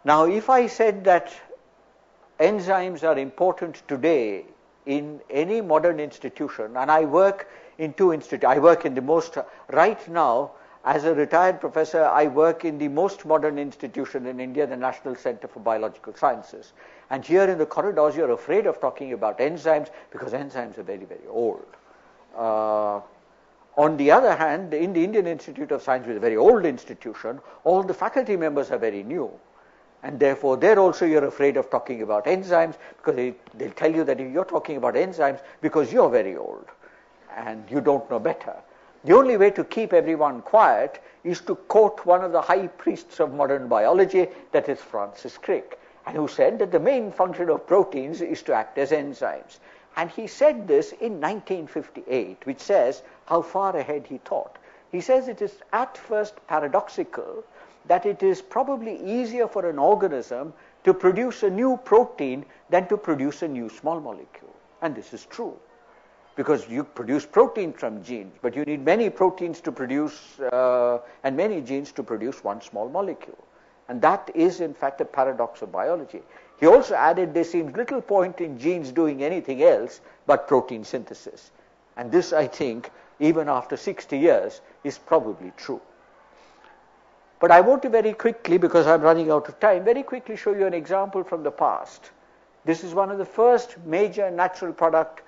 Now, if I said that enzymes are important today in any modern institution, and I work in two institutions, I work in the most, right now, as a retired professor, I work in the most modern institution in India, the National Center for Biological Sciences. And here in the corridors, you're afraid of talking about enzymes because enzymes are very, very old. On the other hand, in the Indian Institute of Science, which is a very old institution, all the faculty members are very new. And therefore, there also you're afraid of talking about enzymes because they'll tell you that you're talking about enzymes because you're very old and you don't know better. The only way to keep everyone quiet is to quote one of the high priests of modern biology, that is Francis Crick, and who said that the main function of proteins is to act as enzymes. And he said this in 1958, which says how far ahead he thought. He says it is at first paradoxical that it is probably easier for an organism to produce a new protein than to produce a new small molecule. And this is true, because you produce protein from genes, but you need many proteins to produce, and many genes to produce one small molecule. And that is, in fact, a paradox of biology. He also added there seems little point in genes doing anything else but protein synthesis. And this, I think, even after 60 years, is probably true. But I want to very quickly, because I'm running out of time, very quickly show you an example from the past. This is one of the first major natural product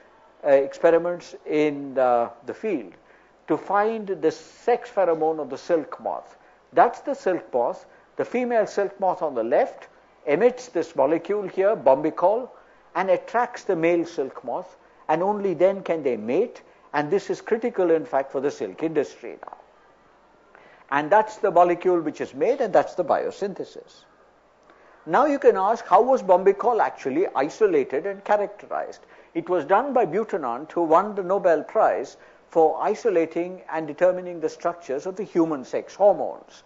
experiments in the field to find the sex pheromone of the silk moth. That's the silk moth. The female silk moth on the left emits this molecule here, bombicol, and attracts the male silk moth, and only then can they mate, and this is critical, in fact, for the silk industry now. And that's the molecule which is made, and that's the biosynthesis. Now you can ask, how was bombicol actually isolated and characterized? It was done by Butenandt, who won the Nobel Prize for isolating and determining the structures of the human sex hormones.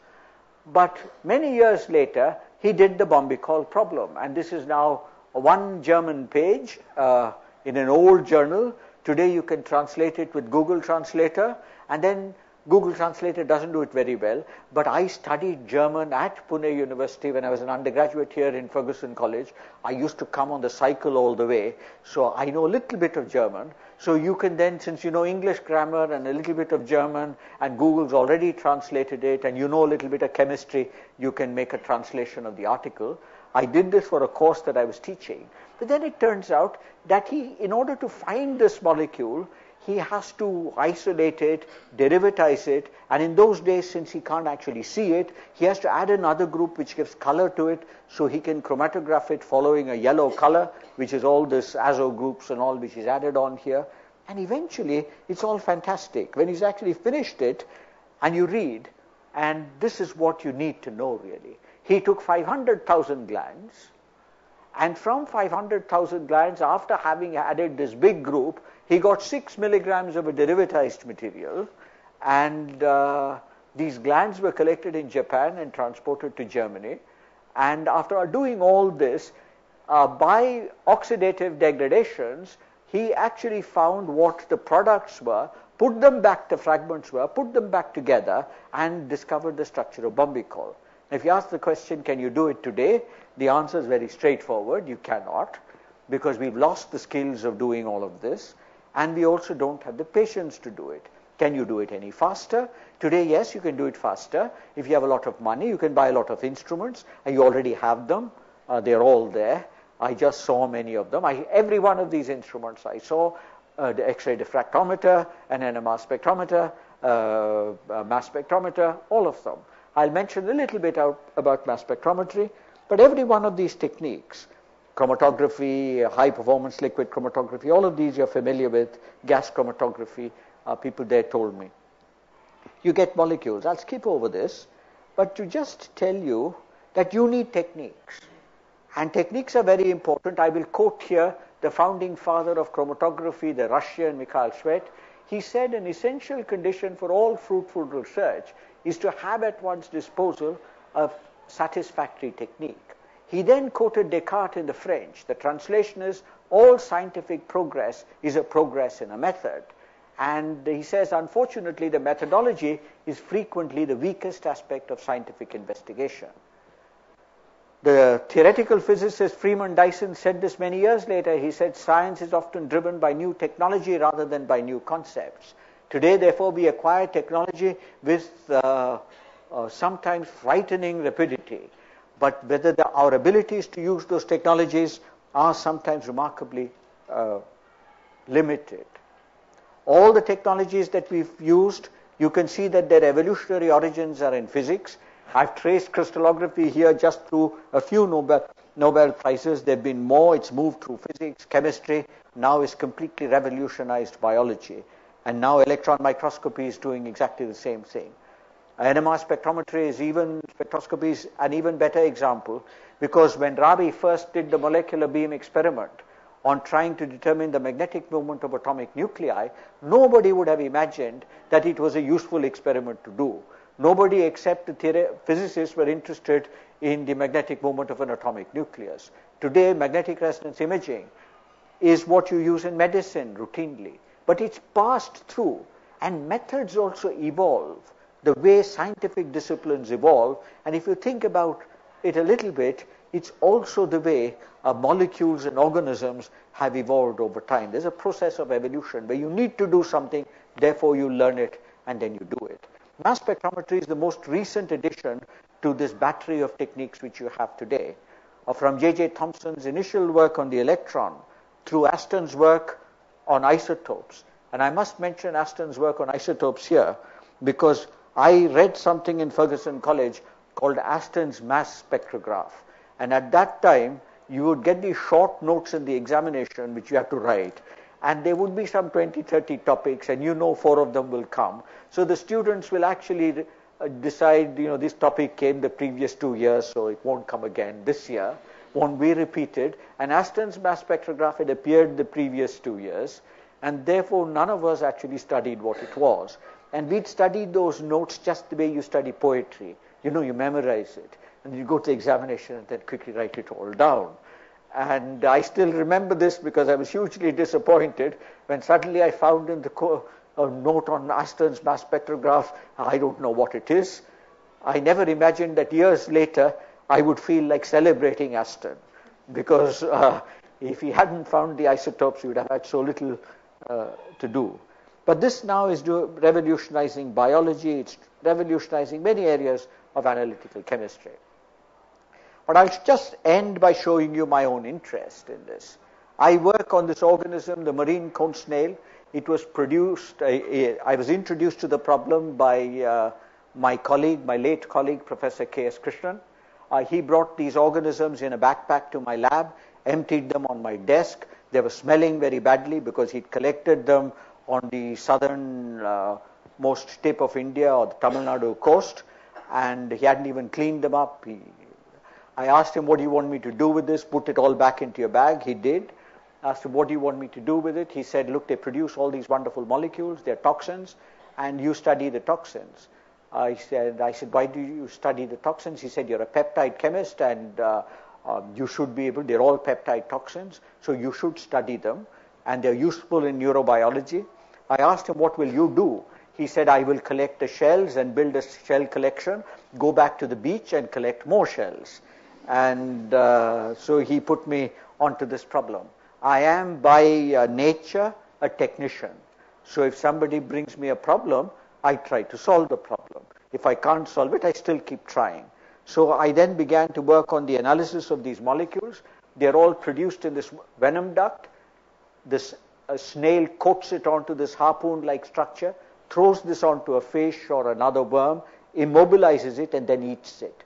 But many years later, he did the bombicol problem. And this is now one German page in an old journal. Today you can translate it with Google Translator, and then Google Translator doesn't do it very well, but I studied German at Pune University when I was an undergraduate here in Ferguson College. I used to come on the cycle all the way, so I know a little bit of German. So you can then, since you know English grammar and a little bit of German, and Google's already translated it, and you know a little bit of chemistry, you can make a translation of the article. I did this for a course that I was teaching. But then it turns out that in order to find this molecule, he has to isolate it, derivatize it, and in those days, since he can't actually see it, he has to add another group which gives color to it, so he can chromatograph it following a yellow color, which is all this azo groups and all which is added on here. And eventually, it's all fantastic. When he's actually finished it, and you read, and this is what you need to know really. He took 500,000 glands, and from 500,000 glands, after having added this big group, he got 6 milligrams of a derivatized material, and these glands were collected in Japan and transported to Germany. And after doing all this, by oxidative degradations, he actually found what the products were, put them back, the fragments were, put them back together, and discovered the structure of bombicol. If you ask the question, can you do it today? The answer is very straightforward. You cannot, because we've lost the skills of doing all of this, and we also don't have the patience to do it. Can you do it any faster? Today, yes, you can do it faster. If you have a lot of money, you can buy a lot of instruments, and you already have them. They're all there. I just saw many of them. Every one of these instruments I saw, the X-ray diffractometer, an NMR spectrometer, a mass spectrometer, all of them. I'll mention a little bit about mass spectrometry, but every one of these techniques, chromatography, high-performance liquid chromatography, all of these you're familiar with, gas chromatography, people there told me. You get molecules. I'll skip over this, but to just tell you that you need techniques. And techniques are very important. I will quote here the founding father of chromatography, the Russian Mikhail Shved. He said an essential condition for all fruitful research is to have at one's disposal a satisfactory technique. He then quoted Descartes in the French. The translation is, all scientific progress is a progress in a method. And he says, unfortunately, the methodology is frequently the weakest aspect of scientific investigation. The theoretical physicist Freeman Dyson said this many years later. He said, science is often driven by new technology rather than by new concepts. Today, therefore, we acquire technology with sometimes frightening rapidity. But whether our abilities to use those technologies are sometimes remarkably limited. All the technologies that we've used, you can see that their evolutionary origins are in physics. I've traced crystallography here just through a few Nobel Prizes. There have been more. It's moved through physics, chemistry. Now it's completely revolutionized biology. And now electron microscopy is doing exactly the same thing. NMR spectroscopy is an even better example, because when Rabi first did the molecular beam experiment on trying to determine the magnetic moment of atomic nuclei, nobody would have imagined that it was a useful experiment to do. Nobody except the physicists were interested in the magnetic moment of an atomic nucleus. Today, magnetic resonance imaging is what you use in medicine routinely. But it's passed through, and methods also evolve the way scientific disciplines evolve. And if you think about it a little bit, it's also the way molecules and organisms have evolved over time. There's a process of evolution where you need to do something, therefore you learn it, and then you do it. Mass spectrometry is the most recent addition to this battery of techniques which you have today. From J.J. Thomson's initial work on the electron, through Aston's work on isotopes. And I must mention Aston's work on isotopes here, because I read something in Ferguson College called Aston's mass spectrograph. And at that time, you would get these short notes in the examination which you have to write. And there would be some 20, 30 topics, and 4 of them will come. So the students will actually decide, this topic came the previous 2 years, so it won't come again this year, won't be repeated. And Aston's mass spectrograph had appeared the previous 2 years, and therefore none of us actually studied what it was. And we'd studied those notes just the way you study poetry. You memorize it, and you go to the examination and then quickly write it all down. And I still remember this because I was hugely disappointed when suddenly I found in the a note on Aston's mass spectrograph. I don't know what it is. I never imagined that years later I would feel like celebrating Aston, because if he hadn't found the isotopes, he would have had so little to do. But this now is revolutionizing biology. It's revolutionizing many areas of analytical chemistry. But I'll just end by showing you my own interest in this. I work on this organism, the marine cone snail. It was produced, I was introduced to the problem by my late colleague, Professor K.S. Krishnan. He brought these organisms in a backpack to my lab, emptied them on my desk. They were smelling very badly because he'd collected them on the southern-most tip of India, or the Tamil Nadu coast, and he hadn't even cleaned them up. I asked him, what do you want me to do with this? Put it all back into your bag. He did. Asked him, what do you want me to do with it? He said, look, they produce all these wonderful molecules. They're toxins, and you study the toxins. I said, why do you study the toxins? He said, you're a peptide chemist, and you should be able, they're all peptide toxins, so you should study them, and they're useful in neurobiology. I asked him, what will you do? He said, I will collect the shells and build a shell collection, go back to the beach and collect more shells. And so he put me onto this problem. I am by nature a technician. So if somebody brings me a problem, I try to solve the problem. If I can't solve it, I still keep trying. So I then began to work on the analysis of these molecules. They're all produced in this venom duct. This snail coats it onto this harpoon-like structure, throws this onto a fish or another worm, immobilizes it, and then eats it.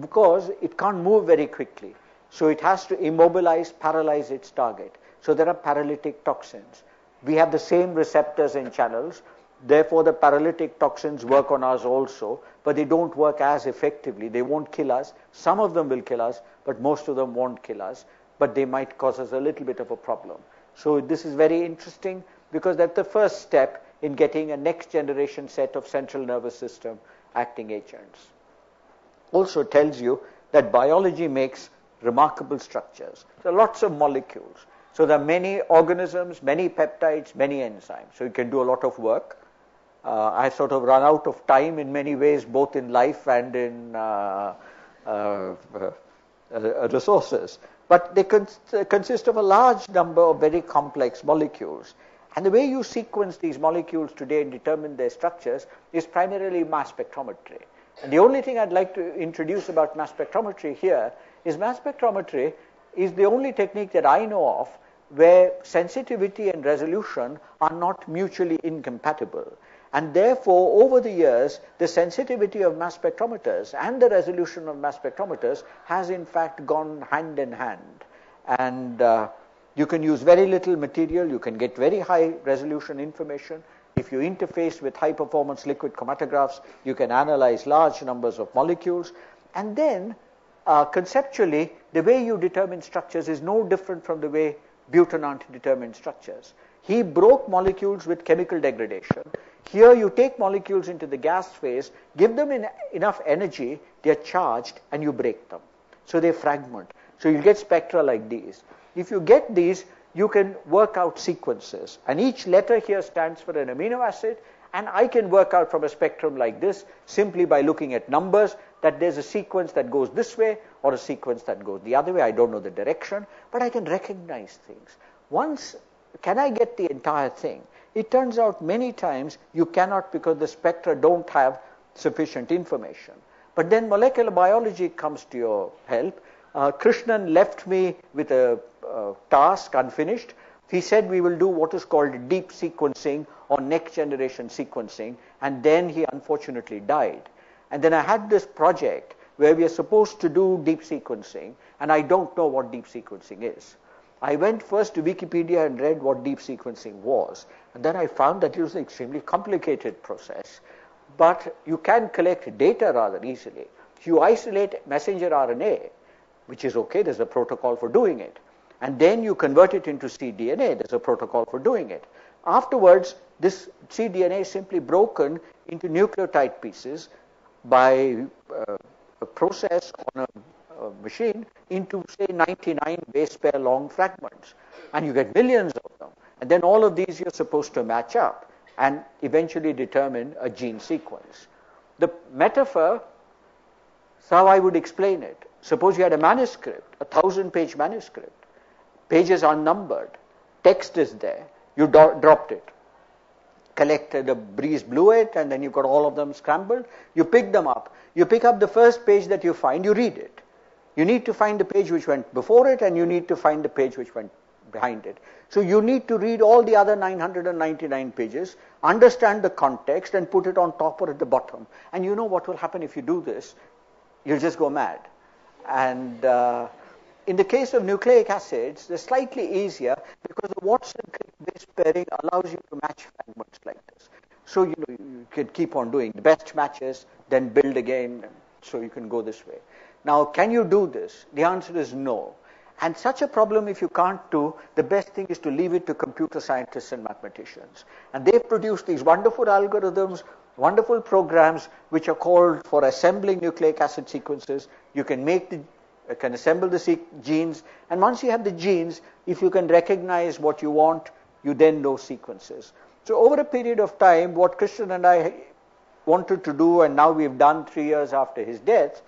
Because it can't move very quickly. So it has to immobilize, paralyze its target. So there are paralytic toxins. We have the same receptors and channels. Therefore, the paralytic toxins work on us also, but they don't work as effectively. They won't kill us. Some of them will kill us, but most of them won't kill us. But they might cause us a little bit of a problem. So this is very interesting, because that's the first step in getting a next generation set of central nervous system acting agents. Also tells you that biology makes remarkable structures. There are lots of molecules. So there are many organisms, many peptides, many enzymes. So you can do a lot of work. I've sort of run out of time in many ways, both in life and in resources. But they consist of a large number of very complex molecules. And the way you sequence these molecules today and determine their structures is primarily mass spectrometry. And the only thing I'd like to introduce about mass spectrometry here is mass spectrometry is the only technique that I know of where sensitivity and resolution are not mutually incompatible. And therefore, over the years, the sensitivity of mass spectrometers and the resolution of mass spectrometers has in fact gone hand in hand. And you can use very little material, you can get very high resolution information. If you interface with high performance liquid chromatographs, you can analyze large numbers of molecules. And then, conceptually, the way you determine structures is no different from the way Butenandt determined structures. He broke molecules with chemical degradation. Here you take molecules into the gas phase, give them enough energy, they're charged, and you break them. So they fragment. So you get spectra like these. If you get these, you can work out sequences. And each letter here stands for an amino acid, and I can work out from a spectrum like this simply by looking at numbers that there's a sequence that goes this way or a sequence that goes the other way. I don't know the direction, but I can recognize things. Can I get the entire thing? It turns out many times you cannot because the spectra don't have sufficient information. But then molecular biology comes to your help. Krishnan left me with a task unfinished. He said we will do what is called deep sequencing or next generation sequencing, and then he unfortunately died. And then I had this project where we are supposed to do deep sequencing, and I don't know what deep sequencing is. I went first to Wikipedia and read what deep sequencing was, and then I found that it was an extremely complicated process, but you can collect data rather easily. If you isolate messenger RNA, which is okay, there's a protocol for doing it, and then you convert it into cDNA, there's a protocol for doing it. Afterwards, this cDNA is simply broken into nucleotide pieces by a process on a machine into, say, 99 base pair long fragments. And you get millions of them. And then all of these you're supposed to match up and eventually determine a gene sequence. The metaphor is how I would explain it. Suppose you had a manuscript, 1,000-page manuscript. Pages are numbered. Text is there. You dropped it. Collected, a breeze blew it, and then you got all of them scrambled. You pick them up. You pick up the first page that you find, you read it. You need to find the page which went before it, and you need to find the page which went behind it. So you need to read all the other 999 pages, understand the context, and put it on top or at the bottom. And you know what will happen if you do this? You'll just go mad. And in the case of nucleic acids, they're slightly easier because the Watson-Crick base pairing allows you to match fragments like this. So you can keep on doing the best matches, then build again, so you can go this way. Now, can you do this? The answer is no. And such a problem, if you can't do, the best thing is to leave it to computer scientists and mathematicians. And they've produced these wonderful algorithms, wonderful programs, which are called for assembling nucleic acid sequences. You can assemble the genes, and once you have the genes, if you can recognize what you want, you then know sequences. So over a period of time, what Krishnan and I wanted to do, and now we've done 3 years after his death,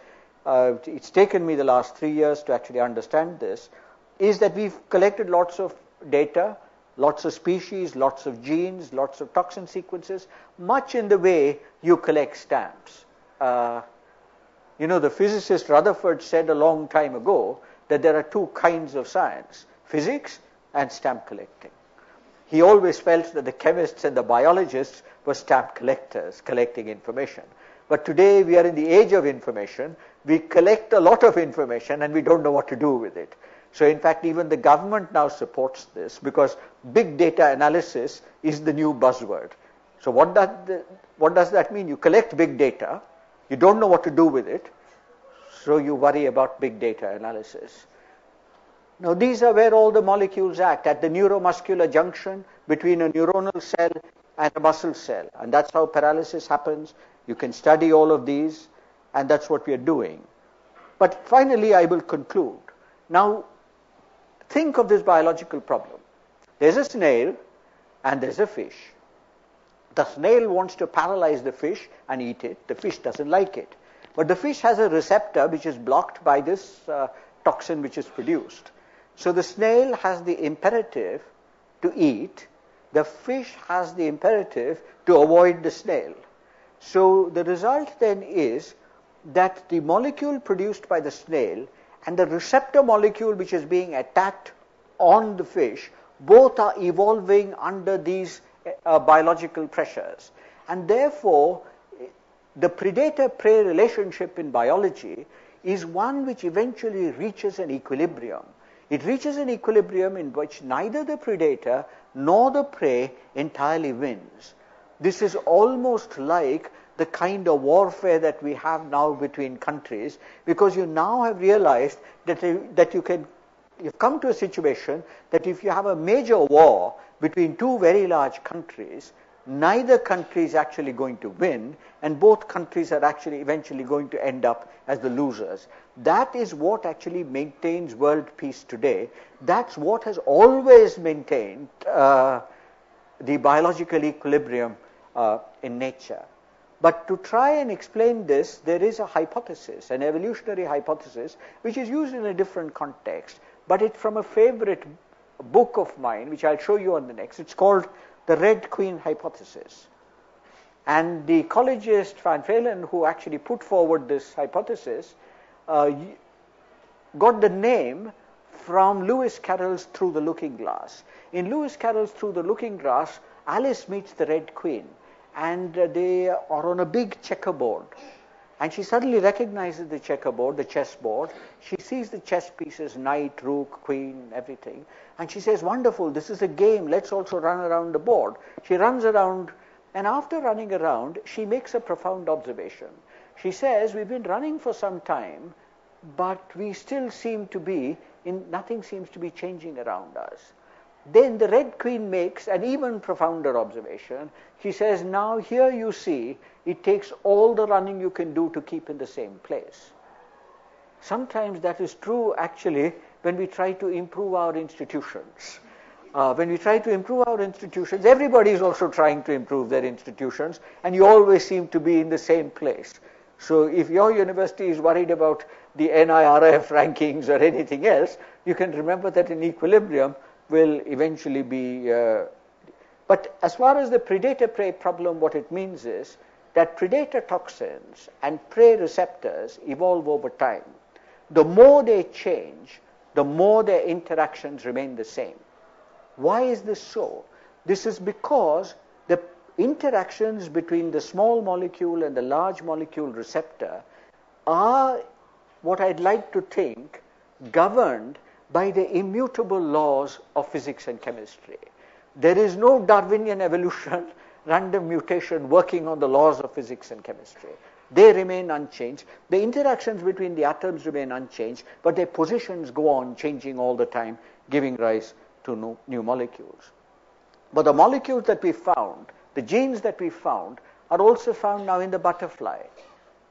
it's taken me the last 3 years to actually understand this, is that we've collected lots of data, lots of species, lots of genes, lots of toxin sequences, much in the way you collect stamps. The physicist Rutherford said a long time ago that there are two kinds of science, physics and stamp collecting. He always felt that the chemists and the biologists were stamp collectors, collecting information. But today we are in the age of information. We collect a lot of information and we don't know what to do with it. So in fact, even the government now supports this because big data analysis is the new buzzword. So what does that mean? You collect big data, you don't know what to do with it, so you worry about big data analysis. Now these are where all the molecules act, at the neuromuscular junction between a neuronal cell and a muscle cell. And that's how paralysis happens. You can study all of these, and that's what we are doing. But finally, I will conclude. Now, think of this biological problem. There's a snail and there's a fish. The snail wants to paralyze the fish and eat it. The fish doesn't like it. But the fish has a receptor which is blocked by this toxin which is produced. So the snail has the imperative to eat. The fish has the imperative to avoid the snail. So the result then is that the molecule produced by the snail and the receptor molecule which is being attacked on the fish, both are evolving under these biological pressures. And therefore, the predator-prey relationship in biology is one which eventually reaches an equilibrium. It reaches an equilibrium in which neither the predator nor the prey entirely wins. This is almost like the kind of warfare that we have now between countries, because you now have realized that you've come to a situation that if you have a major war between two very large countries, neither country is actually going to win, and both countries are actually eventually going to end up as the losers. That is what actually maintains world peace today. That's what has always maintained the biological equilibrium in nature. But to try and explain this, there is a hypothesis, an evolutionary hypothesis, which is used in a different context. But it's from a favorite book of mine, which I'll show you on the next. It's called the Red Queen Hypothesis. And the ecologist Van Velen, who actually put forward this hypothesis, got the name from Lewis Carroll's Through the Looking Glass. In Lewis Carroll's Through the Looking Glass, Alice meets the Red Queen, and they are on a big checkerboard. And she suddenly recognizes the checkerboard, the chessboard. She sees the chess pieces, knight, rook, queen, everything. And she says, wonderful, this is a game, let's also run around the board. She runs around, and after running around, she makes a profound observation. She says, we've been running for some time, but we still seem to be, nothing seems to be changing around us. Then the Red Queen makes an even profounder observation. She says, now here you see, it takes all the running you can do to keep in the same place. Sometimes that is true, actually, when we try to improve our institutions. When we try to improve our institutions, everybody is also trying to improve their institutions, and you always seem to be in the same place. So if your university is worried about the NIRF rankings or anything else, you can remember that an equilibrium will eventually be... But as far as the predator-prey problem, what it means is that predator toxins and prey receptors evolve over time. The more they change, the more their interactions remain the same. Why is this so? This is because the interactions between the small molecule and the large molecule receptor are, what I'd like to think, governed by the immutable laws of physics and chemistry. There is no Darwinian evolution, random mutation working on the laws of physics and chemistry. They remain unchanged. The interactions between the atoms remain unchanged, but their positions go on changing all the time, giving rise to new molecules. But the molecules that we found, the genes that we found, are also found now in the butterfly.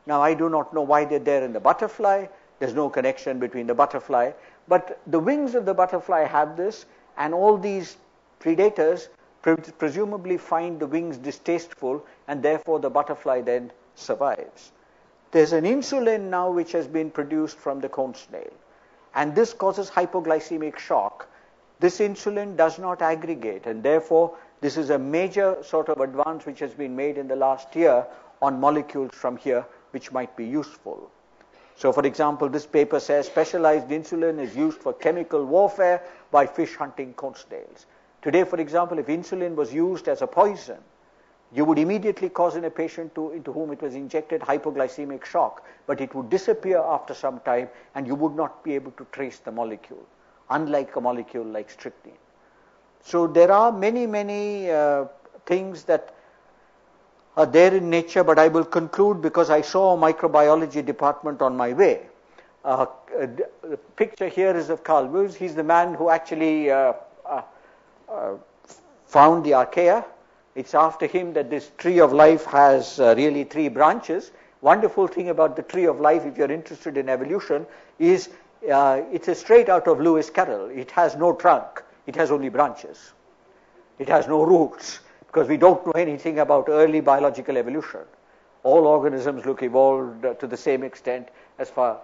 Now, I do not know why they're there in the butterfly. There's no connection between the butterfly. But the wings of the butterfly have this, and all these predators presumably find the wings distasteful, and therefore the butterfly then survives. There's an insulin now which has been produced from the cone snail, and this causes hypoglycemic shock. This insulin does not aggregate, and therefore this is a major sort of advance which has been made in the last year on molecules from here which might be useful. So, for example, this paper says specialized insulin is used for chemical warfare by fish hunting cone snails. Today, for example, if insulin was used as a poison, you would immediately cause in a patient into whom it was injected hypoglycemic shock, but it would disappear after some time and you would not be able to trace the molecule, unlike a molecule like strychnine. So there are many, many things that are there in nature, but I will conclude because I saw a microbiology department on my way. The picture here is of Carl Woese. He's the man who actually found the archaea. It's after him that this tree of life has really 3 branches. Wonderful thing about the tree of life, if you're interested in evolution, is it's a straight out of Lewis Carroll. It has no trunk. It has only branches. It has no roots, because we don't know anything about early biological evolution. All organisms look evolved to the same extent as far.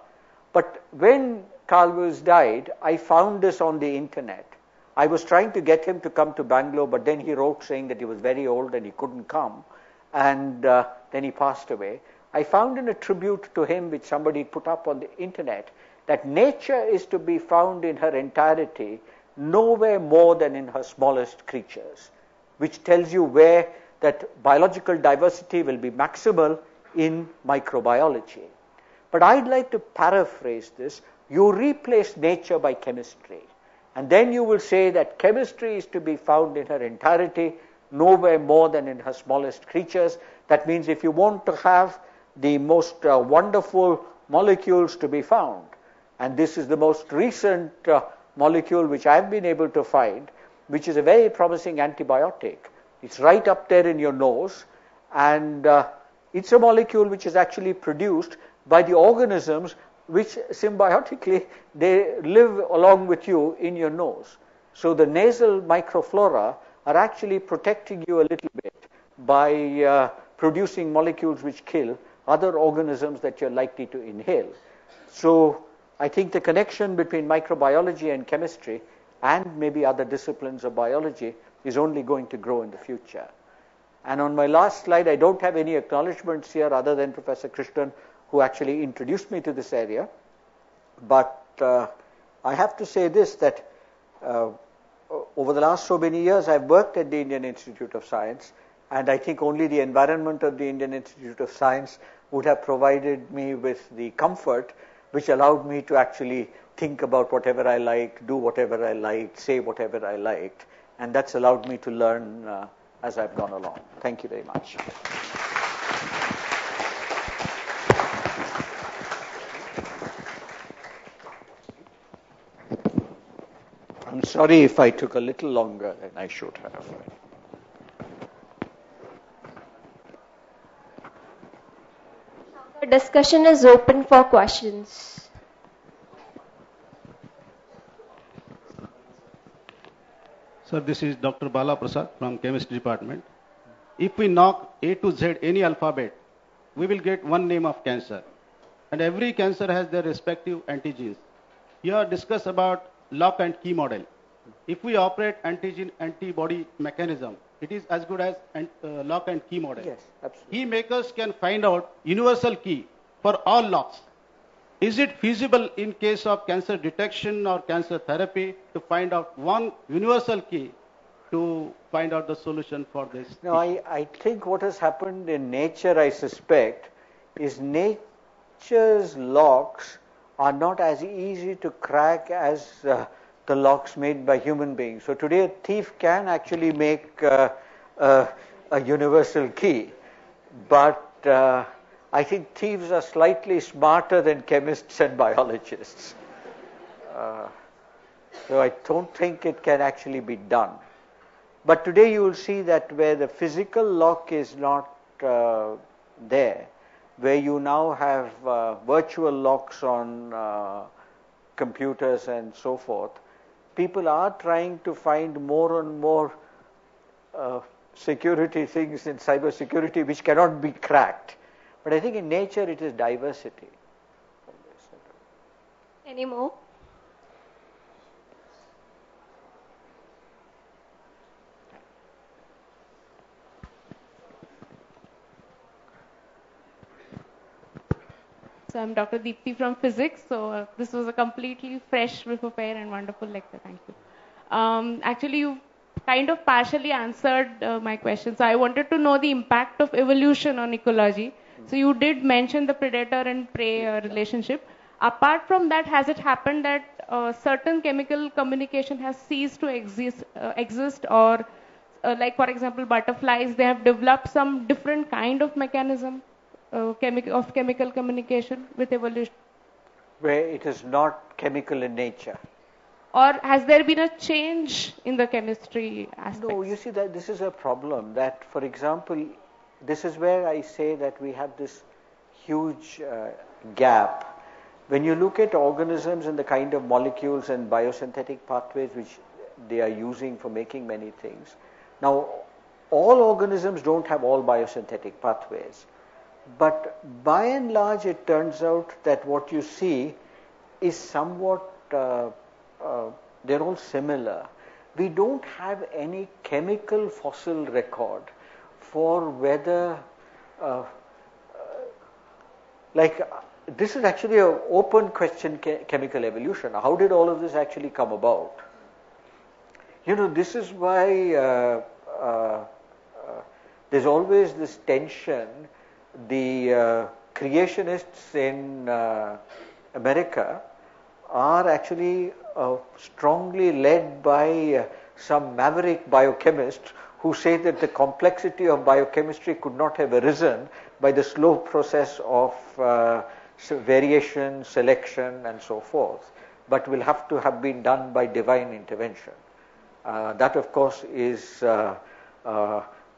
But when Carl Lewis died, I found this on the internet. I was trying to get him to come to Bangalore, but then he wrote saying that he was very old and he couldn't come, and then he passed away. I found in a tribute to him, which somebody put up on the internet, that nature is to be found in her entirety nowhere more than in her smallest creatures, which tells you where that biological diversity will be maximal in microbiology. But I'd like to paraphrase this. You replace nature by chemistry, and then you will say that chemistry is to be found in her entirety nowhere more than in her smallest creatures. That means if you want to have the most wonderful molecules to be found, and this is the most recent molecule which I've been able to find, which is a very promising antibiotic. It's right up there in your nose, and it's a molecule which is actually produced by the organisms which symbiotically they live along with you in your nose. So the nasal microflora are actually protecting you a little bit by producing molecules which kill other organisms that you're likely to inhale. So I think the connection between microbiology and chemistry and maybe other disciplines of biology is only going to grow in the future. And on my last slide, I don't have any acknowledgements here other than Professor Krishnan, who actually introduced me to this area. But I have to say this, that over the last so many years, I've worked at the Indian Institute of Science, and I think only the environment of the Indian Institute of Science would have provided me with the comfort which allowed me to actually think about whatever I liked, do whatever I liked, say whatever I liked, and that's allowed me to learn as I've gone along. Thank you very much. I'm sorry if I took a little longer than I should have. The discussion is open for questions. Sir, this is Dr. Bala Prasad from Chemistry Department. If we knock A to Z any alphabet, we will get one name of cancer. And every cancer has their respective antigens. Here discuss about lock and key model. If we operate antigen-antibody mechanism, it is as good as lock and key model. Yes, absolutely. Key makers can find out universal key for all locks. Is it feasible in case of cancer detection or cancer therapy to find out one universal key to find out the solution for this? No, I think what has happened in nature, I suspect, is nature's locks are not as easy to crack as the locks made by human beings. So today a thief can actually make a universal key, but I think thieves are slightly smarter than chemists and biologists. So I don't think it can actually be done. But today you will see that where the physical lock is not there, where you now have virtual locks on computers and so forth, people are trying to find more and more security things in cybersecurity which cannot be cracked. But I think in nature it is diversity. Any more? So I'm Dr. Deepthi from Physics. So this was a completely fresh, fair and wonderful lecture. Thank you. Actually, you kind of partially answered my question. So I wanted to know the impact of evolution on ecology. So you did mention the predator and prey relationship. Apart from that, has it happened that certain chemical communication has ceased to exist or like, for example, butterflies, they have developed some different kind of mechanism of chemical communication with evolution? Where it is not chemical in nature. Or has there been a change in the chemistry aspect? No, you see that this is a problem that, for example, this is where I say that we have this huge gap when you look at organisms and the kind of molecules and biosynthetic pathways which they are using for making many things. Now, all organisms don't have all biosynthetic pathways, but by and large it turns out that what you see is somewhat, they're all similar. We don't have any chemical fossil record for whether, this is actually an open question, chemical evolution. How did all of this actually come about? This is why there's always this tension. The creationists in America are actually strongly led by some maverick biochemists who say that the complexity of biochemistry could not have arisen by the slow process of variation, selection, and so forth, but will have to have been done by divine intervention. That, of course, is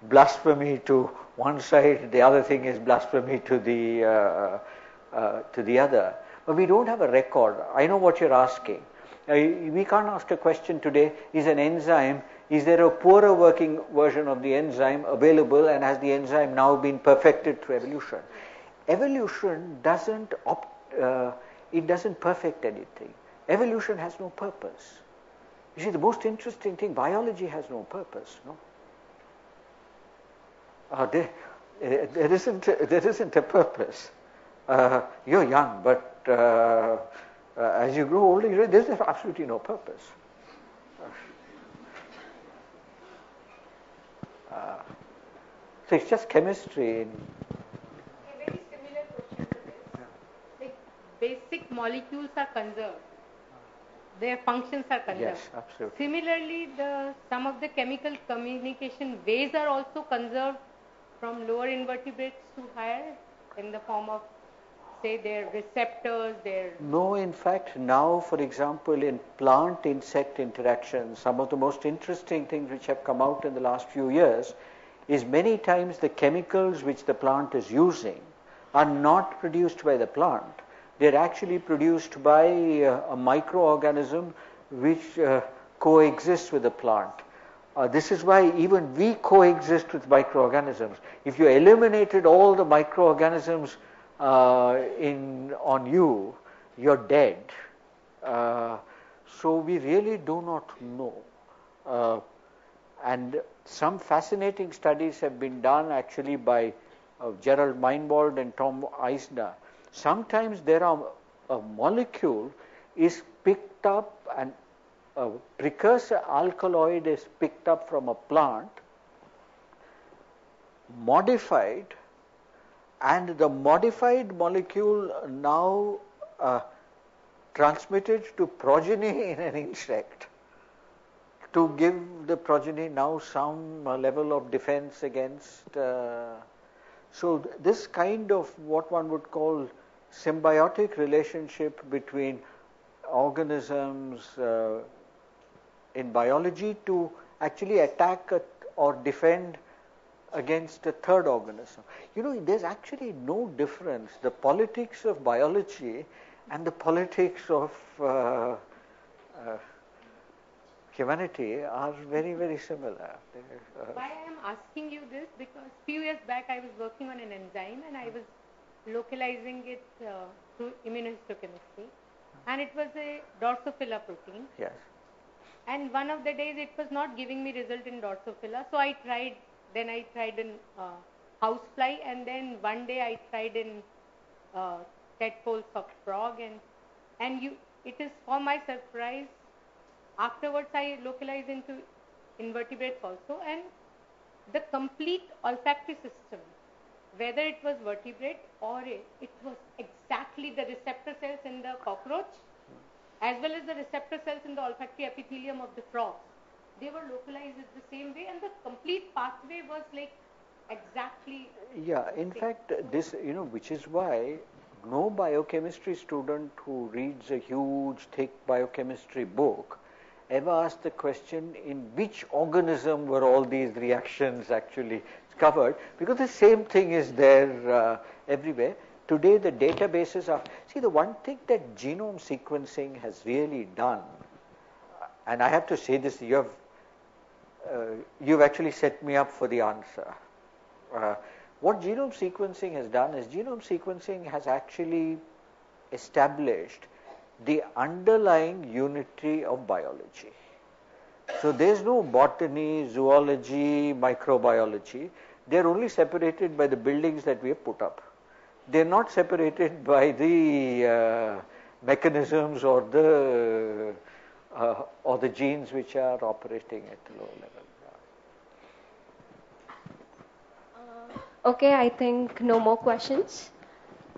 blasphemy to one side. The other thing is blasphemy to the other. But we don't have a record. I know what you're asking. We can't ask a question today, is an enzyme, is there a poorer working version of the enzyme available, and has the enzyme now been perfected through evolution? Evolution doesn't perfect anything. Evolution has no purpose. You see, the most interesting thing, biology has no purpose, no? There isn't a purpose. You're young, but as you grow older, there's absolutely no purpose. So it's just chemistry. A very similar question to this. Like basic molecules are conserved. Their functions are conserved. Yes, absolutely. Similarly, some of the chemical communication ways are also conserved from lower invertebrates to higher in the form of, say, their receptors, their... No, in fact, now, for example, in plant-insect interactions, some of the most interesting things which have come out in the last few years is many times the chemicals which the plant is using are not produced by the plant. They're actually produced by a microorganism which coexists with the plant. This is why even we coexist with microorganisms. If you eliminated all the microorganisms on you, you're dead. So we really do not know. And some fascinating studies have been done actually by Gerald Meinwald and Tom Eisner. Sometimes a molecule is picked up, and a precursor alkaloid is picked up from a plant, modified, and the modified molecule now transmitted to progeny in an insect to give the progeny now some level of defense against. So this kind of what one would call symbiotic relationship between organisms in biology to actually attack or defend against a third organism. There's actually no difference. The politics of biology and the politics of humanity are very, very similar. Why I am asking you this, because few years back I was working on an enzyme and I was localizing it through immunohistochemistry, and it was a Drosophila protein. Yes. And one of the days it was not giving me result in Drosophila, so I tried in housefly, and then one day I tried in tadpoles of frog, and it is for my surprise, afterwards I localized into invertebrates also, and the complete olfactory system, whether it was vertebrate or it was exactly the receptor cells in the cockroach as well as the receptor cells in the olfactory epithelium of the frogs. They were localized the same way, and the complete pathway was like exactly. Yeah, in fact, this, which is why no biochemistry student who reads a huge, thick biochemistry book ever asked the question, in which organism were all these reactions actually covered, because the same thing is there everywhere. Today, the databases are, see, the one thing that genome sequencing has really done, and I have to say this, you've actually set me up for the answer. What genome sequencing has done is genome sequencing has actually established the underlying unity of biology. So there's no botany, zoology, microbiology. They're only separated by the buildings that we have put up. They're not separated by the mechanisms or the genes which are operating at the low level. Okay, I think no more questions.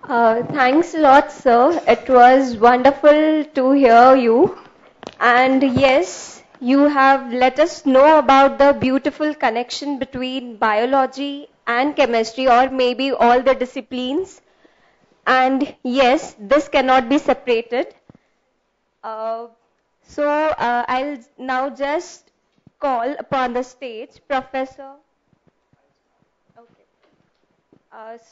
Thanks a lot, sir. It was wonderful to hear you. And yes, you have let us know about the beautiful connection between biology and chemistry, or maybe all the disciplines. And yes, this cannot be separated. I'll now just call upon the stage Professor.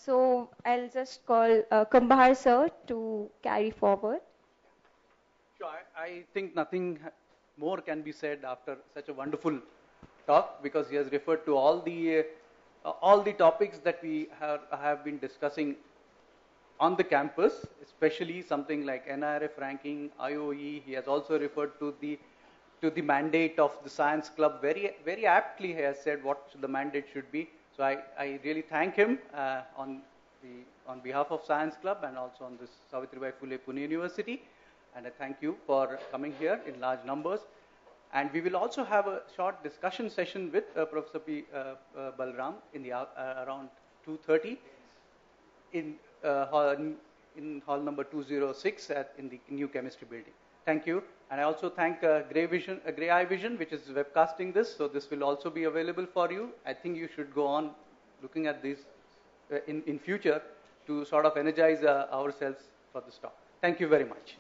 So I'll just call Kumbhar sir to carry forward. Sure, I think nothing more can be said after such a wonderful talk, because he has referred to all the topics that we have been discussing on the campus, especially something like NIRF ranking, IOE. He has also referred to the mandate of the science club. Very, very aptly he has said what the mandate should be. So I really thank him on behalf of Science Club and also on this Savitribai Phule Pune University. And I thank you for coming here in large numbers. And we will also have a short discussion session with Professor Balaram in the around 2:30 in hall number 206 in the new chemistry building. Thank you. And I also thank Grey Eye Vision, which is webcasting this. So this will also be available for you. I think you should go on looking at this in future to sort of energize ourselves for this talk. Thank you very much.